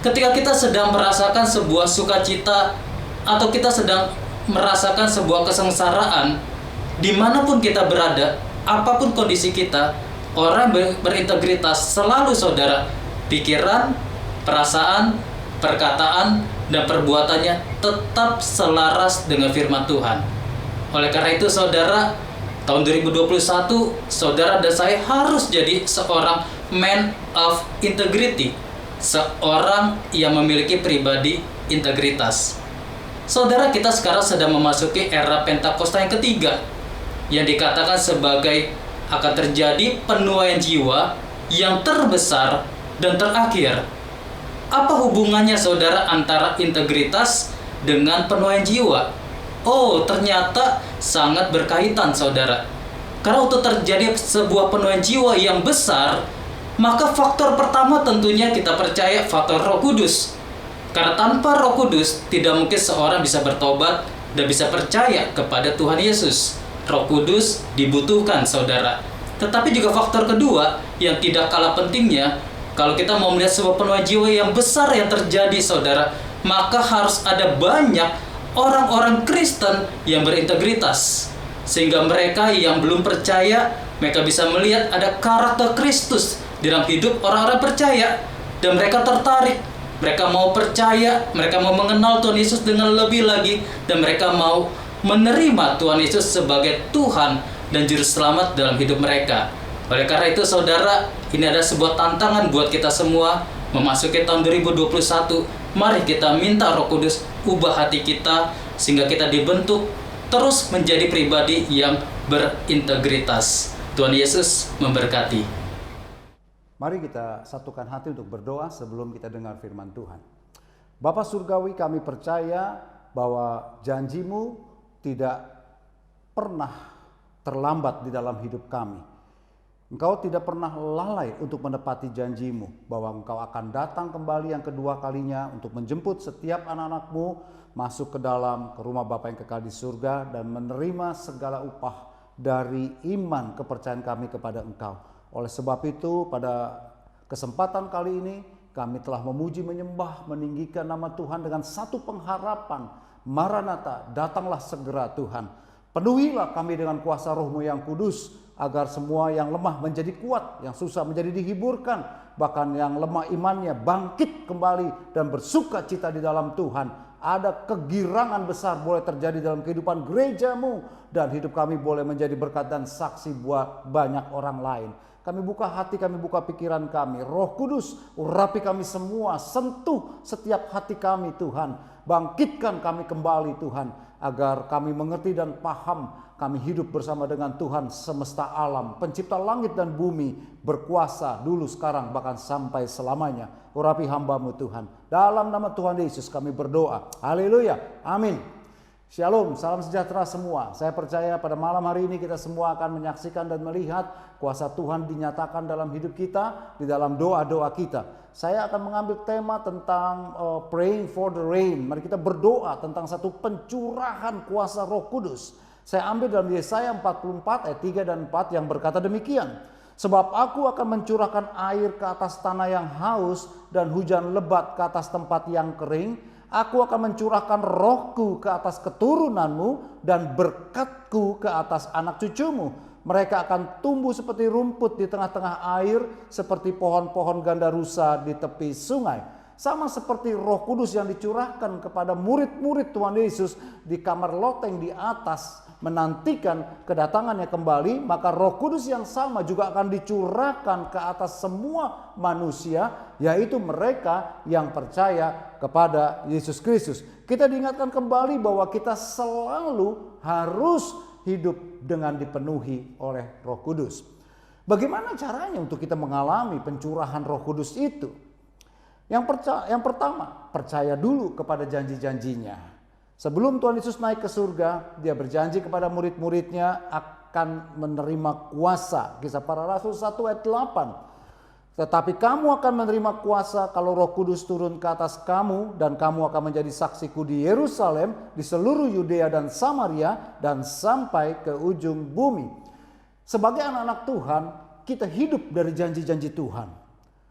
ketika kita sedang merasakan sebuah sukacita atau kita sedang merasakan sebuah kesengsaraan, dimanapun kita berada, apapun kondisi kita, orang berintegritas selalu saudara, pikiran, perasaan, perkataan, dan perbuatannya tetap selaras dengan firman Tuhan. Oleh karena itu saudara, tahun 2021 saudara dan saya harus jadi seorang man of integrity, seorang yang memiliki pribadi integritas. Saudara, kita sekarang sedang memasuki era Pentakosta yang ketiga, yang dikatakan sebagai akan terjadi penuaian jiwa yang terbesar dan terakhir. Apa hubungannya saudara antara integritas dengan penuaian jiwa? Oh, ternyata sangat berkaitan saudara. Karena untuk terjadi sebuah penuaian jiwa yang besar, maka faktor pertama tentunya kita percaya faktor Roh Kudus. Karena tanpa Roh Kudus tidak mungkin seorang bisa bertobat dan bisa percaya kepada Tuhan Yesus. Roh Kudus dibutuhkan saudara. Tetapi juga faktor kedua yang tidak kalah pentingnya, kalau kita mau melihat sebuah penuaian jiwa yang besar yang terjadi saudara, maka harus ada banyak orang-orang Kristen yang berintegritas, sehingga mereka yang belum percaya, mereka bisa melihat ada karakter Kristus di dalam hidup orang-orang percaya, dan mereka tertarik, mereka mau percaya, mereka mau mengenal Tuhan Yesus dengan lebih lagi, dan mereka mau menerima Tuhan Yesus sebagai Tuhan dan Juru Selamat dalam hidup mereka. Oleh karena itu saudara, ini ada sebuah tantangan buat kita semua memasuki tahun 2021. Mari kita minta Roh Kudus ubah hati kita sehingga kita dibentuk terus menjadi pribadi yang berintegritas. Tuhan Yesus memberkati. Mari kita satukan hati untuk berdoa sebelum kita dengar firman Tuhan. Bapa Surgawi, kami percaya bahwa janji-Mu tidak pernah terlambat di dalam hidup kami. Engkau tidak pernah lalai untuk menepati janji-Mu bahwa Engkau akan datang kembali yang kedua kalinya untuk menjemput setiap anak-anak-Mu masuk ke rumah Bapa yang kekal di surga dan menerima segala upah dari iman kepercayaan kami kepada Engkau. Oleh sebab itu pada kesempatan kali ini kami telah memuji, menyembah, meninggikan nama Tuhan dengan satu pengharapan, Maranatha, datanglah segera Tuhan. Penuhilah kami dengan kuasa Roh-Mu yang kudus, agar semua yang lemah menjadi kuat, yang susah menjadi dihiburkan, bahkan yang lemah imannya bangkit kembali dan bersuka cita di dalam Tuhan. Ada kegirangan besar boleh terjadi dalam kehidupan gereja-Mu, dan hidup kami boleh menjadi berkat dan saksi buat banyak orang lain. Kami buka hati, kami buka pikiran kami. Roh Kudus, urapi kami semua, sentuh setiap hati kami Tuhan. Bangkitkan kami kembali Tuhan, agar kami mengerti dan paham kami hidup bersama dengan Tuhan semesta alam, pencipta langit dan bumi, berkuasa dulu, sekarang, bahkan sampai selamanya. Urapi hamba-Mu Tuhan. Dalam nama Tuhan Yesus kami berdoa. Haleluya. Amin. Shalom, salam sejahtera semua. Saya percaya pada malam hari ini kita semua akan menyaksikan dan melihat kuasa Tuhan dinyatakan dalam hidup kita, di dalam doa-doa kita. Saya akan mengambil tema tentang praying for the rain. Mari kita berdoa tentang satu pencurahan kuasa Roh Kudus. Saya ambil dalam Yesaya 44 ayat 3 dan 4 yang berkata demikian. Sebab aku akan mencurahkan air ke atas tanah yang haus dan hujan lebat ke atas tempat yang kering. Aku akan mencurahkan rohku ke atas keturunanmu dan berkatku ke atas anak cucumu. Mereka akan tumbuh seperti rumput di tengah-tengah air, seperti pohon-pohon gandarusa di tepi sungai. Sama seperti Roh Kudus yang dicurahkan kepada murid-murid Tuhan Yesus di kamar loteng di atas menantikan kedatangannya kembali, maka Roh Kudus yang sama juga akan dicurahkan ke atas semua manusia, yaitu mereka yang percaya kepada Yesus Kristus. Kita diingatkan kembali bahwa kita selalu harus hidup dengan dipenuhi oleh Roh Kudus. Bagaimana caranya untuk kita mengalami pencurahan Roh Kudus itu? Yang pertama, percaya dulu kepada janji-janjinya. Sebelum Tuhan Yesus naik ke surga, dia berjanji kepada murid-muridnya akan menerima kuasa. Kisah Para Rasul 1 ayat 8. Tetapi kamu akan menerima kuasa kalau Roh Kudus turun ke atas kamu, dan kamu akan menjadi saksiku di Yerusalem, di seluruh Yudea dan Samaria, dan sampai ke ujung bumi. Sebagai anak-anak Tuhan, kita hidup dari janji-janji Tuhan.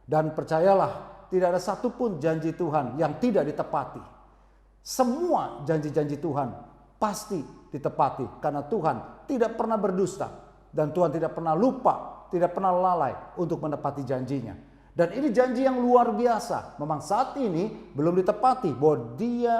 Dan percayalah, tidak ada satupun janji Tuhan yang tidak ditepati. Semua janji-janji Tuhan pasti ditepati, karena Tuhan tidak pernah berdusta, dan Tuhan tidak pernah lupa, tidak pernah lalai untuk menepati janjinya. Dan ini janji yang luar biasa. Memang saat ini belum ditepati bahwa Dia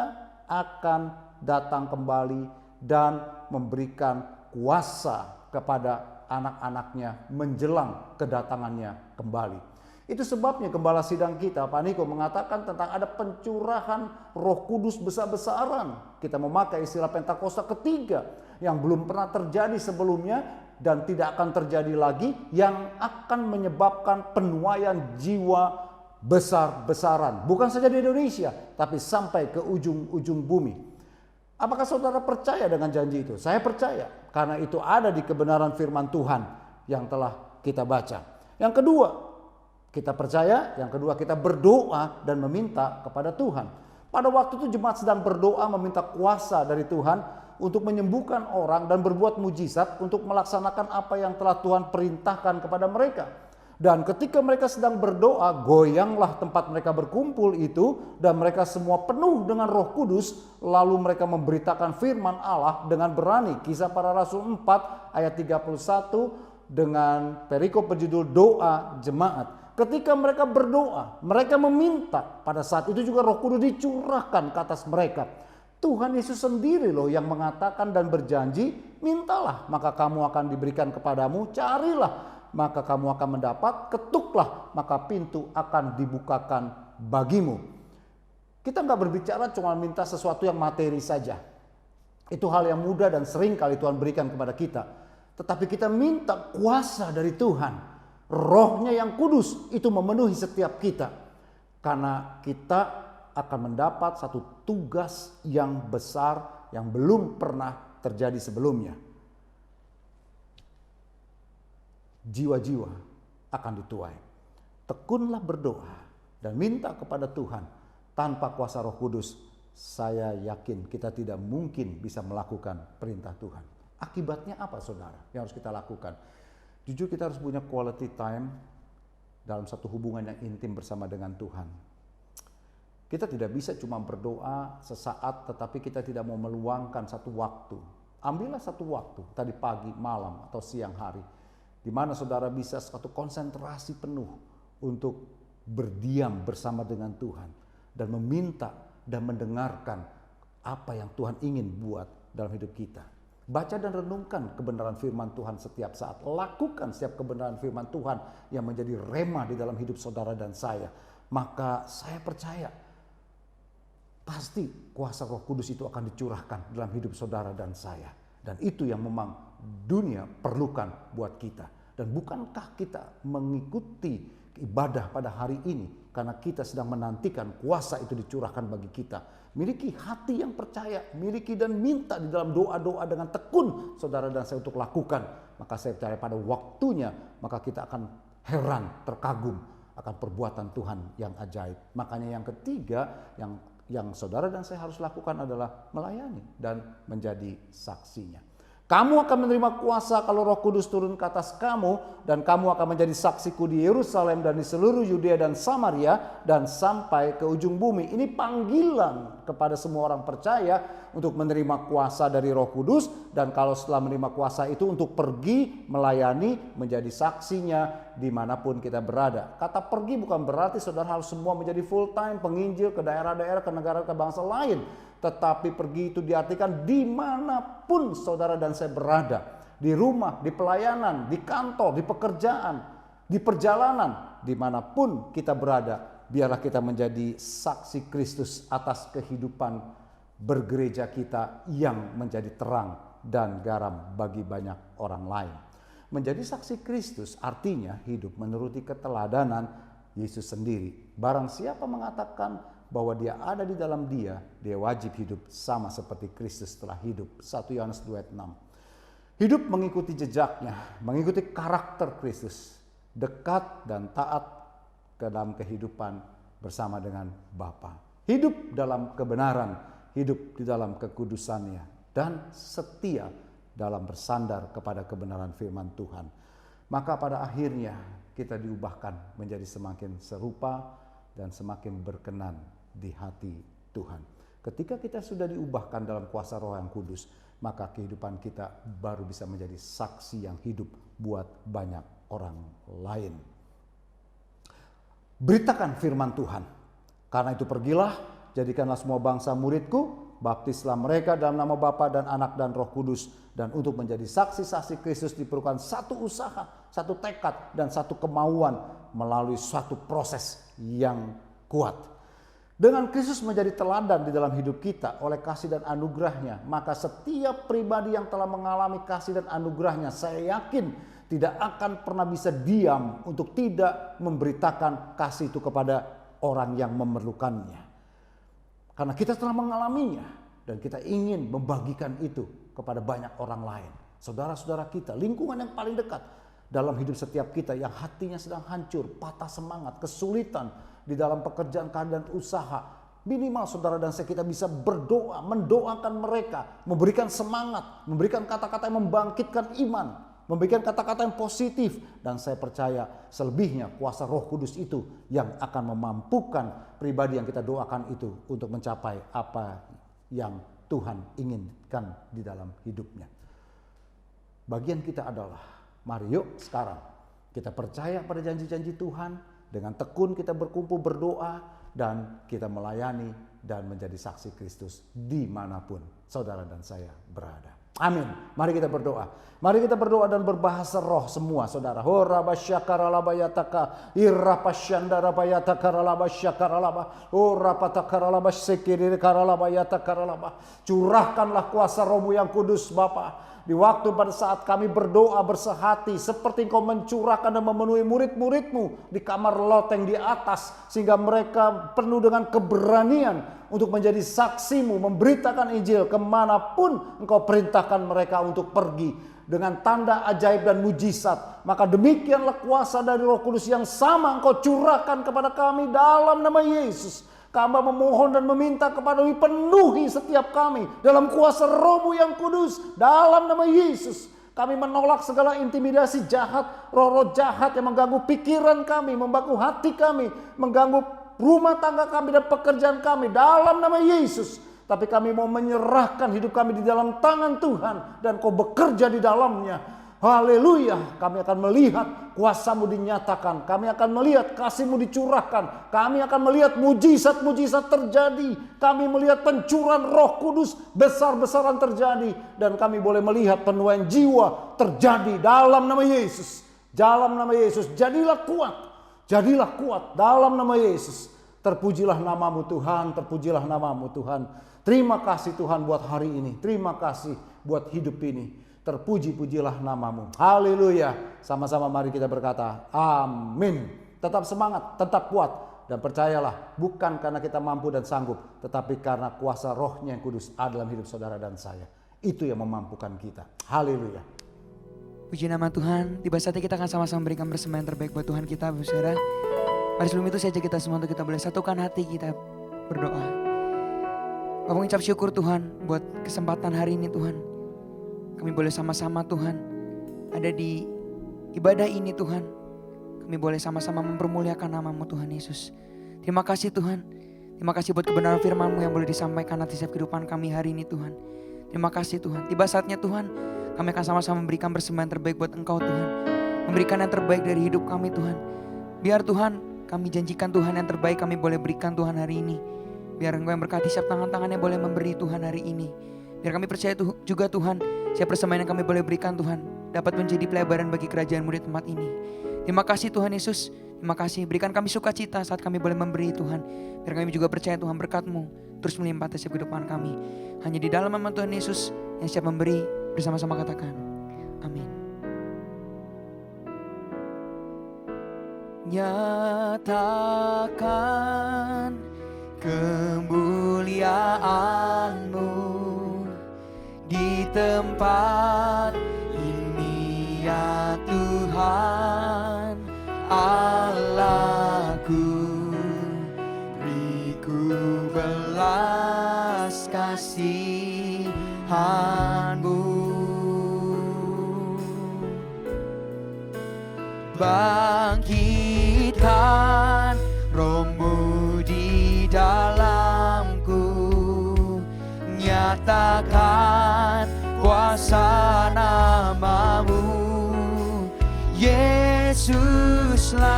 akan datang kembali dan memberikan kuasa kepada anak-anaknya menjelang kedatangannya kembali. Itu sebabnya gembala sidang kita, Pak Niko, mengatakan tentang ada pencurahan Roh Kudus besar-besaran. Kita memakai istilah Pentakosta ketiga yang belum pernah terjadi sebelumnya dan tidak akan terjadi lagi, yang akan menyebabkan penuaian jiwa besar-besaran. Bukan saja di Indonesia, tapi sampai ke ujung-ujung bumi. Apakah saudara percaya dengan janji itu? Saya percaya, karena itu ada di kebenaran firman Tuhan yang telah kita baca. Yang kedua, kita percaya. Yang kedua, kita berdoa dan meminta kepada Tuhan. Pada waktu itu jemaat sedang berdoa meminta kuasa dari Tuhan untuk menyembuhkan orang dan berbuat mujizat untuk melaksanakan apa yang telah Tuhan perintahkan kepada mereka. Dan ketika mereka sedang berdoa, goyanglah tempat mereka berkumpul itu, dan mereka semua penuh dengan Roh Kudus. Lalu mereka memberitakan firman Allah dengan berani. Kisah Para Rasul 4 ayat 31 dengan perikop berjudul doa jemaat. Ketika mereka berdoa, mereka meminta, pada saat itu juga Roh Kudus dicurahkan ke atas mereka. Tuhan Yesus sendiri loh yang mengatakan dan berjanji, mintalah maka kamu akan diberikan kepadamu, carilah maka kamu akan mendapat, ketuklah maka pintu akan dibukakan bagimu. Kita nggak berbicara cuma minta sesuatu yang materi saja. Itu hal yang mudah dan sering kali Tuhan berikan kepada kita. Tetapi kita minta kuasa dari Tuhan. Rohnya yang kudus itu memenuhi setiap kita. Karena kita akan mendapat satu tugas yang besar yang belum pernah terjadi sebelumnya. Jiwa-jiwa akan dituai. Tekunlah berdoa dan minta kepada Tuhan. Tanpa kuasa Roh Kudus, saya yakin kita tidak mungkin bisa melakukan perintah Tuhan. Akibatnya apa, saudara, yang harus kita lakukan? Jujur, kita harus punya quality time dalam satu hubungan yang intim bersama dengan Tuhan. Kita tidak bisa cuma berdoa sesaat, tetapi kita tidak mau meluangkan satu waktu. Ambillah satu waktu, tadi pagi, malam, atau siang hari, di mana saudara bisa satu konsentrasi penuh untuk berdiam bersama dengan Tuhan dan meminta dan mendengarkan apa yang Tuhan ingin buat dalam hidup kita. Baca dan renungkan kebenaran firman Tuhan setiap saat. Lakukan setiap kebenaran firman Tuhan yang menjadi rema di dalam hidup saudara dan saya. Maka saya percaya pasti kuasa Roh Kudus itu akan dicurahkan dalam hidup saudara dan saya. Dan itu yang memang dunia perlukan buat kita. Dan bukankah kita mengikuti ibadah pada hari ini karena kita sedang menantikan kuasa itu dicurahkan bagi kita. Miliki hati yang percaya, miliki dan minta di dalam doa-doa dengan tekun saudara dan saya untuk lakukan. Maka saya percaya pada waktunya, maka kita akan heran, terkagum akan perbuatan Tuhan yang ajaib. Makanya yang ketiga yang saudara dan saya harus lakukan adalah melayani dan menjadi saksinya. Kamu akan menerima kuasa kalau Roh Kudus turun ke atas kamu, dan kamu akan menjadi saksiku di Yerusalem dan di seluruh Yudea dan Samaria dan sampai ke ujung bumi. Ini panggilan kepada semua orang percaya untuk menerima kuasa dari Roh Kudus, dan kalau setelah menerima kuasa itu untuk pergi melayani, menjadi saksinya dimanapun kita berada. Kata pergi bukan berarti saudara harus semua menjadi full time penginjil ke daerah-daerah, ke negara, ke bangsa lain. Tetapi pergi itu diartikan dimanapun saudara dan saya berada. Di rumah, di pelayanan, di kantor, di pekerjaan, di perjalanan. Dimanapun kita berada, biarlah kita menjadi saksi Kristus atas kehidupan bergereja kita yang menjadi terang dan garam bagi banyak orang lain. Menjadi saksi Kristus artinya hidup menuruti keteladanan Yesus sendiri. Barang siapa mengatakan bahwa dia ada di dalam dia wajib hidup sama seperti Kristus telah hidup. 1 Yohanes 2 ayat 6. Hidup mengikuti jejaknya, mengikuti karakter Kristus, dekat dan taat ke dalam kehidupan bersama dengan Bapa. Hidup dalam kebenaran, hidup di dalam kekudusannya, dan setia dalam bersandar kepada kebenaran firman Tuhan. Maka pada akhirnya kita diubahkan menjadi semakin serupa dan semakin berkenan di hati Tuhan. Ketika kita sudah diubahkan dalam kuasa Roh yang Kudus, maka kehidupan kita baru bisa menjadi saksi yang hidup buat banyak orang lain. Beritakan firman Tuhan. Karena itu pergilah, jadikanlah semua bangsa muridku, baptislah mereka dalam nama Bapa dan Anak dan Roh Kudus. Dan untuk menjadi saksi-saksi Kristus diperlukan satu usaha, satu tekad, dan satu kemauan melalui suatu proses yang kuat. Dengan Kristus menjadi teladan di dalam hidup kita oleh kasih dan anugerahnya, maka setiap pribadi yang telah mengalami kasih dan anugerahnya, saya yakin tidak akan pernah bisa diam untuk tidak memberitakan kasih itu kepada orang yang memerlukannya. Karena kita telah mengalaminya dan kita ingin membagikan itu kepada banyak orang lain. Saudara-saudara kita, lingkungan yang paling dekat dalam hidup setiap kita yang hatinya sedang hancur, patah semangat, kesulitan di dalam pekerjaan dan usaha. Minimal saudara dan saya kita bisa berdoa, mendoakan mereka, memberikan semangat, memberikan kata-kata yang membangkitkan iman, memberikan kata-kata yang positif. Dan saya percaya selebihnya kuasa Roh Kudus itu yang akan memampukan pribadi yang kita doakan itu untuk mencapai apa yang Tuhan inginkan di dalam hidupnya. Bagian kita adalah, mari yuk sekarang kita percaya pada janji-janji Tuhan. Dengan tekun kita berkumpul berdoa dan kita melayani dan menjadi saksi Kristus dimanapun saudara dan saya berada. Amin. Mari kita berdoa. Mari kita berdoa dan berbahasa roh semua saudara. Horabasyakaralabayataka irapasyandarabaya curahkanlah kuasa Roh-Mu yang kudus Bapa. Di waktu pada saat kami berdoa bersehati seperti Engkau mencurahkan dan memenuhi murid-murid-Mu di kamar loteng di atas, sehingga mereka penuh dengan keberanian untuk menjadi saksi-Mu, memberitakan Injil kemanapun Engkau perintahkan mereka untuk pergi dengan tanda ajaib dan mujizat. Maka demikianlah kuasa dari Roh Kudus yang sama Engkau curahkan kepada kami dalam nama Yesus. Kami memohon dan meminta kepada-Mu, penuhi setiap kami dalam kuasa Roh-Mu yang kudus dalam nama Yesus. Kami menolak segala intimidasi jahat, roh-roh jahat yang mengganggu pikiran kami, mengganggu hati kami, mengganggu rumah tangga kami dan pekerjaan kami dalam nama Yesus. Tapi kami mau menyerahkan hidup kami di dalam tangan Tuhan dan Kau bekerja di dalamnya. Haleluya, kami akan melihat kuasa-Mu dinyatakan. Kami akan melihat kasih-Mu dicurahkan. Kami akan melihat mujizat-mujizat terjadi. Kami melihat pencurahan Roh Kudus besar-besaran terjadi. Dan kami boleh melihat penuaian jiwa terjadi dalam nama Yesus. Dalam nama Yesus, jadilah kuat. Jadilah kuat dalam nama Yesus. Terpujilah nama-Mu Tuhan, terpujilah nama-Mu Tuhan. Terima kasih Tuhan buat hari ini. Terima kasih buat hidup ini. Terpuji-pujilah nama-Mu. Haleluya. Sama-sama mari kita berkata, amin. Tetap semangat, tetap kuat. Dan percayalah, bukan karena kita mampu dan sanggup, tetapi karena kuasa Roh-Nya yang kudus ada dalam hidup saudara dan saya. Itu yang memampukan kita. Haleluya. Puji nama Tuhan. Tiba saatnya kita akan sama-sama berikan persembahan terbaik buat Tuhan kita, Bapak Saudara. Mari sebelum itu saya ajak kita semua untuk kita boleh satukan hati kita berdoa. Bapak mengucap syukur Tuhan buat kesempatan hari ini Tuhan. Kami boleh sama-sama Tuhan ada di ibadah ini Tuhan. Kami boleh sama-sama mempermuliakan nama-Mu Tuhan Yesus. Terima kasih Tuhan. Terima kasih buat kebenaran firman-Mu yang boleh disampaikan atas setiap kehidupan kami hari ini Tuhan. Terima kasih Tuhan. Tiba saatnya Tuhan kami akan sama-sama memberikan persembahan terbaik buat Engkau Tuhan. Memberikan yang terbaik dari hidup kami Tuhan. Biar Tuhan kami janjikan Tuhan yang terbaik kami boleh berikan Tuhan hari ini. Biar Engkau yang berkati setiap tangan-tangannya boleh memberi Tuhan hari ini. Biar kami percaya juga Tuhan, setiap persembahan yang kami boleh berikan Tuhan dapat menjadi pelebaran bagi kerajaan-Mu di tempat ini. Terima kasih Tuhan Yesus, terima kasih. Berikan kami sukacita saat kami boleh memberi Tuhan. Biar kami juga percaya Tuhan berkat-Mu terus melimpah atas setiap kehidupan kami. Hanya di dalam nama Tuhan Yesus yang siap memberi, bersama-sama katakan, amin. Nyatakan kemuliaan-Mu di tempat ini ya Tuhan Allahku. bangkitkan Roh-Mu di dalamku, nyatakan kuasa nama-Mu. Yesuslah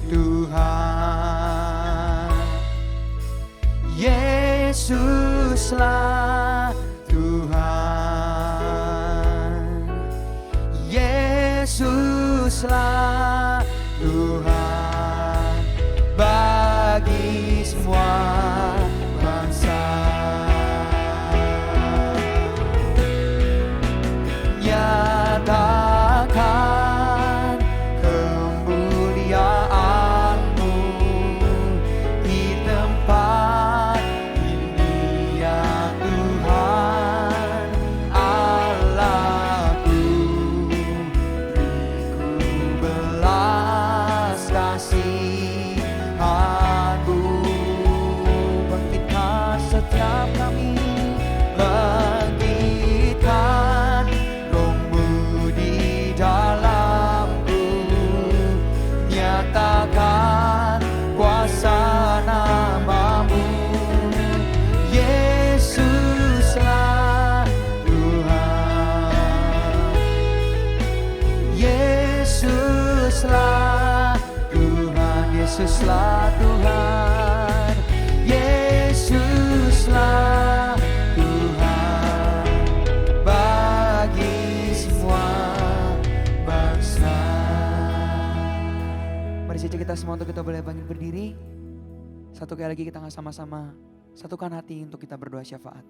Tuhan, Yesuslah Tuhan, Yesuslah Tuhan bagi semua bangsa. Nyatakan kemuliaan-Mu di tempat ini ya Tuhan Allahku. Beriku belas kasihan-Mu, bangkitkan setiap kami, bangkitkan Roh-Mu di dalamku, nyatakan kuasa nama-Mu. Yesuslah Tuhan, Yesuslah Tuhan, Yesuslah Tuhan, Yesuslah Tuhan bagi semua bangsa. Mari saja kita semua untuk kita boleh bangkit berdiri. Satu kali lagi kita akan sama-sama satukan hati untuk kita berdoa syafaat.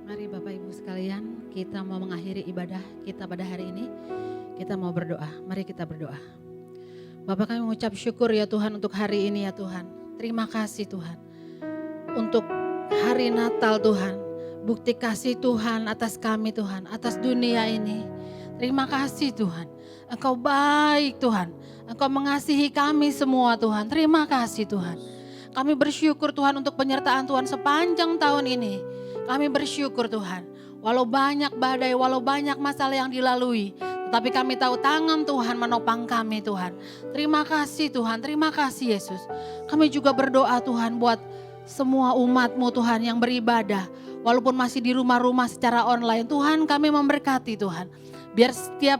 Mari Bapak Ibu sekalian, kita mau mengakhiri ibadah kita pada hari ini. Kita mau berdoa, mari kita berdoa. Bapak, kami mengucap syukur ya Tuhan untuk hari ini ya Tuhan. Terima kasih Tuhan untuk hari Natal Tuhan. Bukti kasih Tuhan atas kami Tuhan, atas dunia ini. Terima kasih Tuhan, Engkau baik Tuhan. Engkau mengasihi kami semua Tuhan. Terima kasih Tuhan. Kami bersyukur Tuhan untuk penyertaan Tuhan sepanjang tahun ini. Kami bersyukur Tuhan, walau banyak badai, walau banyak masalah yang dilalui, tetapi kami tahu tangan Tuhan menopang kami Tuhan. Terima kasih Tuhan, terima kasih Yesus. Kami juga berdoa Tuhan buat semua umat-Mu Tuhan yang beribadah, walaupun masih di rumah-rumah secara online. Tuhan, kami memberkati Tuhan, biar setiap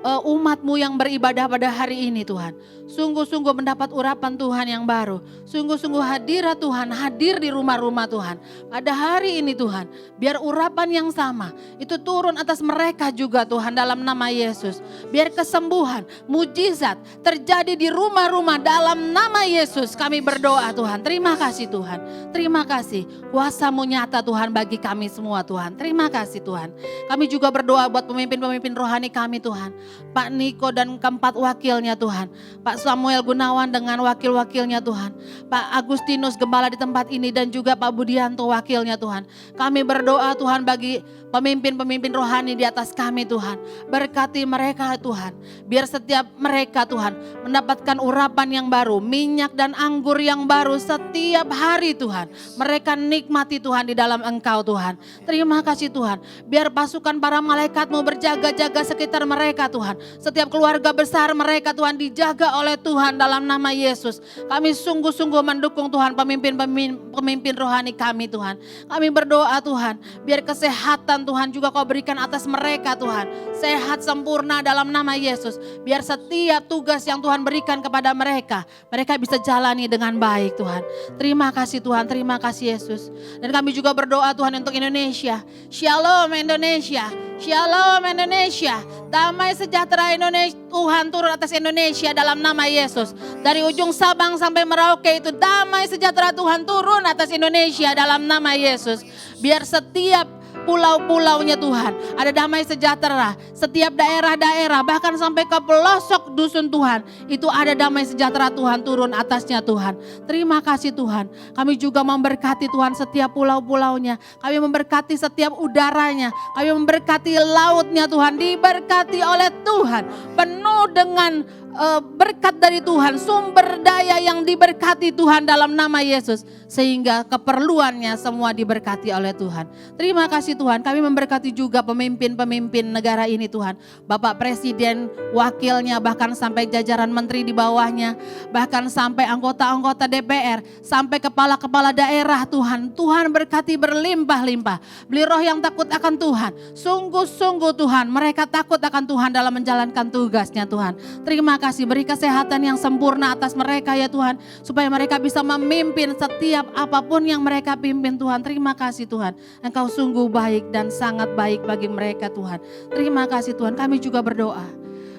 umat-Mu yang beribadah pada hari ini Tuhan, sungguh-sungguh mendapat urapan Tuhan yang baru. Sungguh-sungguh hadirat Tuhan hadir di rumah-rumah Tuhan. Pada hari ini Tuhan, biar urapan yang sama itu turun atas mereka juga Tuhan dalam nama Yesus. Biar kesembuhan, mujizat terjadi di rumah-rumah dalam nama Yesus. Kami berdoa Tuhan. Terima kasih Tuhan. Terima kasih. Kuasa-Mu nyata Tuhan bagi kami semua Tuhan. Terima kasih Tuhan. Kami juga berdoa buat pemimpin-pemimpin rohani kami Tuhan. Pak Niko dan keempat wakilnya Tuhan. Pak Samuel Gunawan dengan wakil-wakilnya Tuhan. Pak Agustinus gembala di tempat ini dan juga Pak Budianto wakilnya Tuhan. Kami berdoa Tuhan bagi pemimpin-pemimpin rohani di atas kami Tuhan. Berkati mereka Tuhan. Biar setiap mereka Tuhan mendapatkan urapan yang baru. Minyak dan anggur yang baru setiap hari Tuhan. Mereka nikmati Tuhan di dalam Engkau Tuhan. Terima kasih Tuhan. Biar pasukan para malaikat-Mu berjaga-jaga sekitar mereka Tuhan. Setiap keluarga besar mereka Tuhan dijaga oleh Tuhan dalam nama Yesus. Kami sungguh-sungguh mendukung Tuhan pemimpin rohani kami Tuhan. Kami berdoa Tuhan, biar kesehatan Tuhan juga Kau berikan atas mereka Tuhan. Sehat sempurna dalam nama Yesus. Biar setiap tugas yang Tuhan berikan kepada mereka, mereka bisa jalani dengan baik Tuhan. Terima kasih Tuhan, terima kasih Yesus. Dan kami juga berdoa Tuhan untuk Indonesia. Shalom Indonesia, Shalom Indonesia. Damai sejahtera Indonesia, Tuhan turun atas Indonesia dalam nama Yesus. Dari ujung Sabang sampai Merauke itu damai sejahtera Tuhan turun atas Indonesia dalam nama Yesus. Biar setiap pulau-pulaunya Tuhan ada damai sejahtera. Setiap daerah-daerah bahkan sampai ke pelosok dusun Tuhan itu ada damai sejahtera Tuhan turun atasnya Tuhan. Terima kasih Tuhan. Kami juga memberkati Tuhan setiap pulau-pulaunya. Kami memberkati setiap udaranya. Kami memberkati lautnya Tuhan. Diberkati oleh Tuhan. Penuh dengan berkat dari Tuhan, sumber daya yang diberkati Tuhan dalam nama Yesus. Sehingga keperluannya semua diberkati oleh Tuhan. Terima kasih Tuhan, kami memberkati juga pemimpin-pemimpin negara ini Tuhan. Bapak Presiden, wakilnya, bahkan sampai jajaran menteri di bawahnya, bahkan sampai anggota-anggota DPR, sampai kepala-kepala daerah Tuhan. Tuhan berkati berlimpah-limpah. Beli roh yang takut akan Tuhan. Sungguh-sungguh Tuhan, mereka takut akan Tuhan dalam menjalankan tugasnya Tuhan. Terima kasih, beri kesehatan yang sempurna atas mereka ya Tuhan. Supaya mereka bisa memimpin setiap apapun yang mereka pimpin Tuhan. Terima kasih Tuhan, Engkau sungguh baik dan sangat baik bagi mereka Tuhan. Terima kasih Tuhan, kami juga berdoa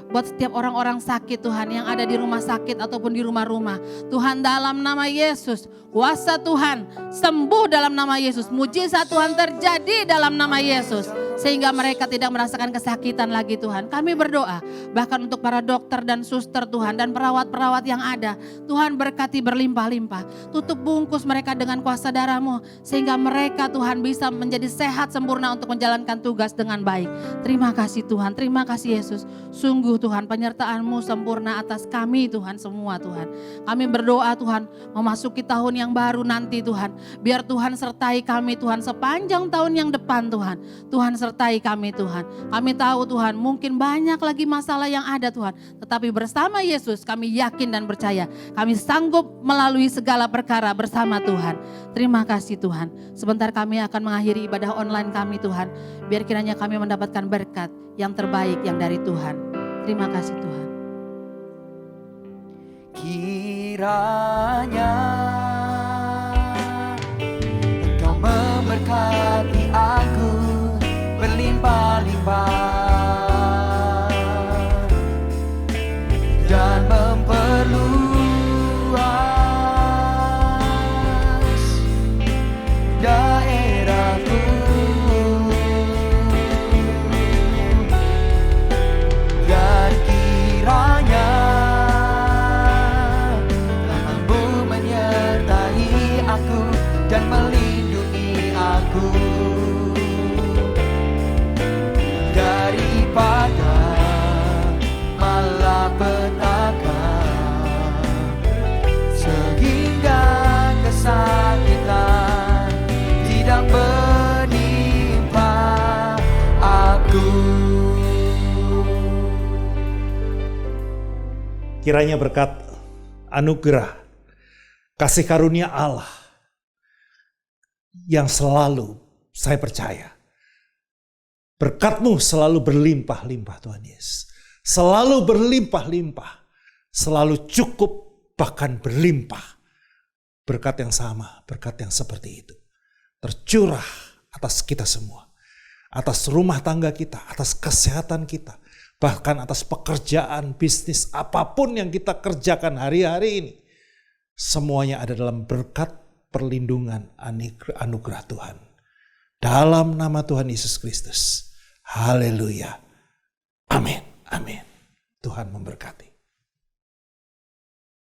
buat setiap orang-orang sakit Tuhan yang ada di rumah sakit ataupun di rumah-rumah. Tuhan, dalam nama Yesus, kuasa Tuhan sembuh dalam nama Yesus. Mujizat Tuhan terjadi dalam nama Yesus. Sehingga mereka tidak merasakan kesakitan lagi Tuhan. Kami berdoa bahkan untuk para dokter dan suster Tuhan dan perawat-perawat yang ada. Tuhan berkati berlimpah-limpah. Tutup bungkus mereka dengan kuasa darah-Mu. Sehingga mereka Tuhan bisa menjadi sehat sempurna untuk menjalankan tugas dengan baik. Terima kasih Tuhan, terima kasih Yesus. Sungguh Tuhan, penyertaan-Mu sempurna atas kami Tuhan semua Tuhan. Kami berdoa Tuhan memasuki tahun yang baru nanti Tuhan. Biar Tuhan sertai kami Tuhan sepanjang tahun yang depan Tuhan. Tuhan sertai kami Tuhan. Kami tahu Tuhan mungkin banyak lagi masalah yang ada Tuhan. Tetapi bersama Yesus kami yakin dan percaya. Kami sanggup melalui segala perkara bersama Tuhan. Terima kasih Tuhan. Sebentar kami akan mengakhiri ibadah online kami Tuhan. Biar kiranya kami mendapatkan berkat yang terbaik yang dari Tuhan. Terima kasih Tuhan. Kiranya Engkau memberkati aku berlimpah-limpah dan memperluas daerahku, dan kiranya tangan-Mu menyertai aku dan melindungi aku daripada malapetaka, sehingga kesakitan tidak menimpa aku. Kiranya berkat, anugerah, kasih karunia Allah yang selalu saya percaya. Berkat-Mu selalu berlimpah-limpah Tuhan Yesus. Selalu berlimpah-limpah. Selalu cukup bahkan berlimpah. Berkat yang sama, berkat yang seperti itu. Tercurah atas kita semua. Atas rumah tangga kita, atas kesehatan kita. Bahkan atas pekerjaan, bisnis, apapun yang kita kerjakan hari-hari ini. Semuanya ada dalam berkat perlindungan anugerah Tuhan. Dalam nama Tuhan Yesus Kristus. Haleluya. Amin. Amin. Tuhan memberkati.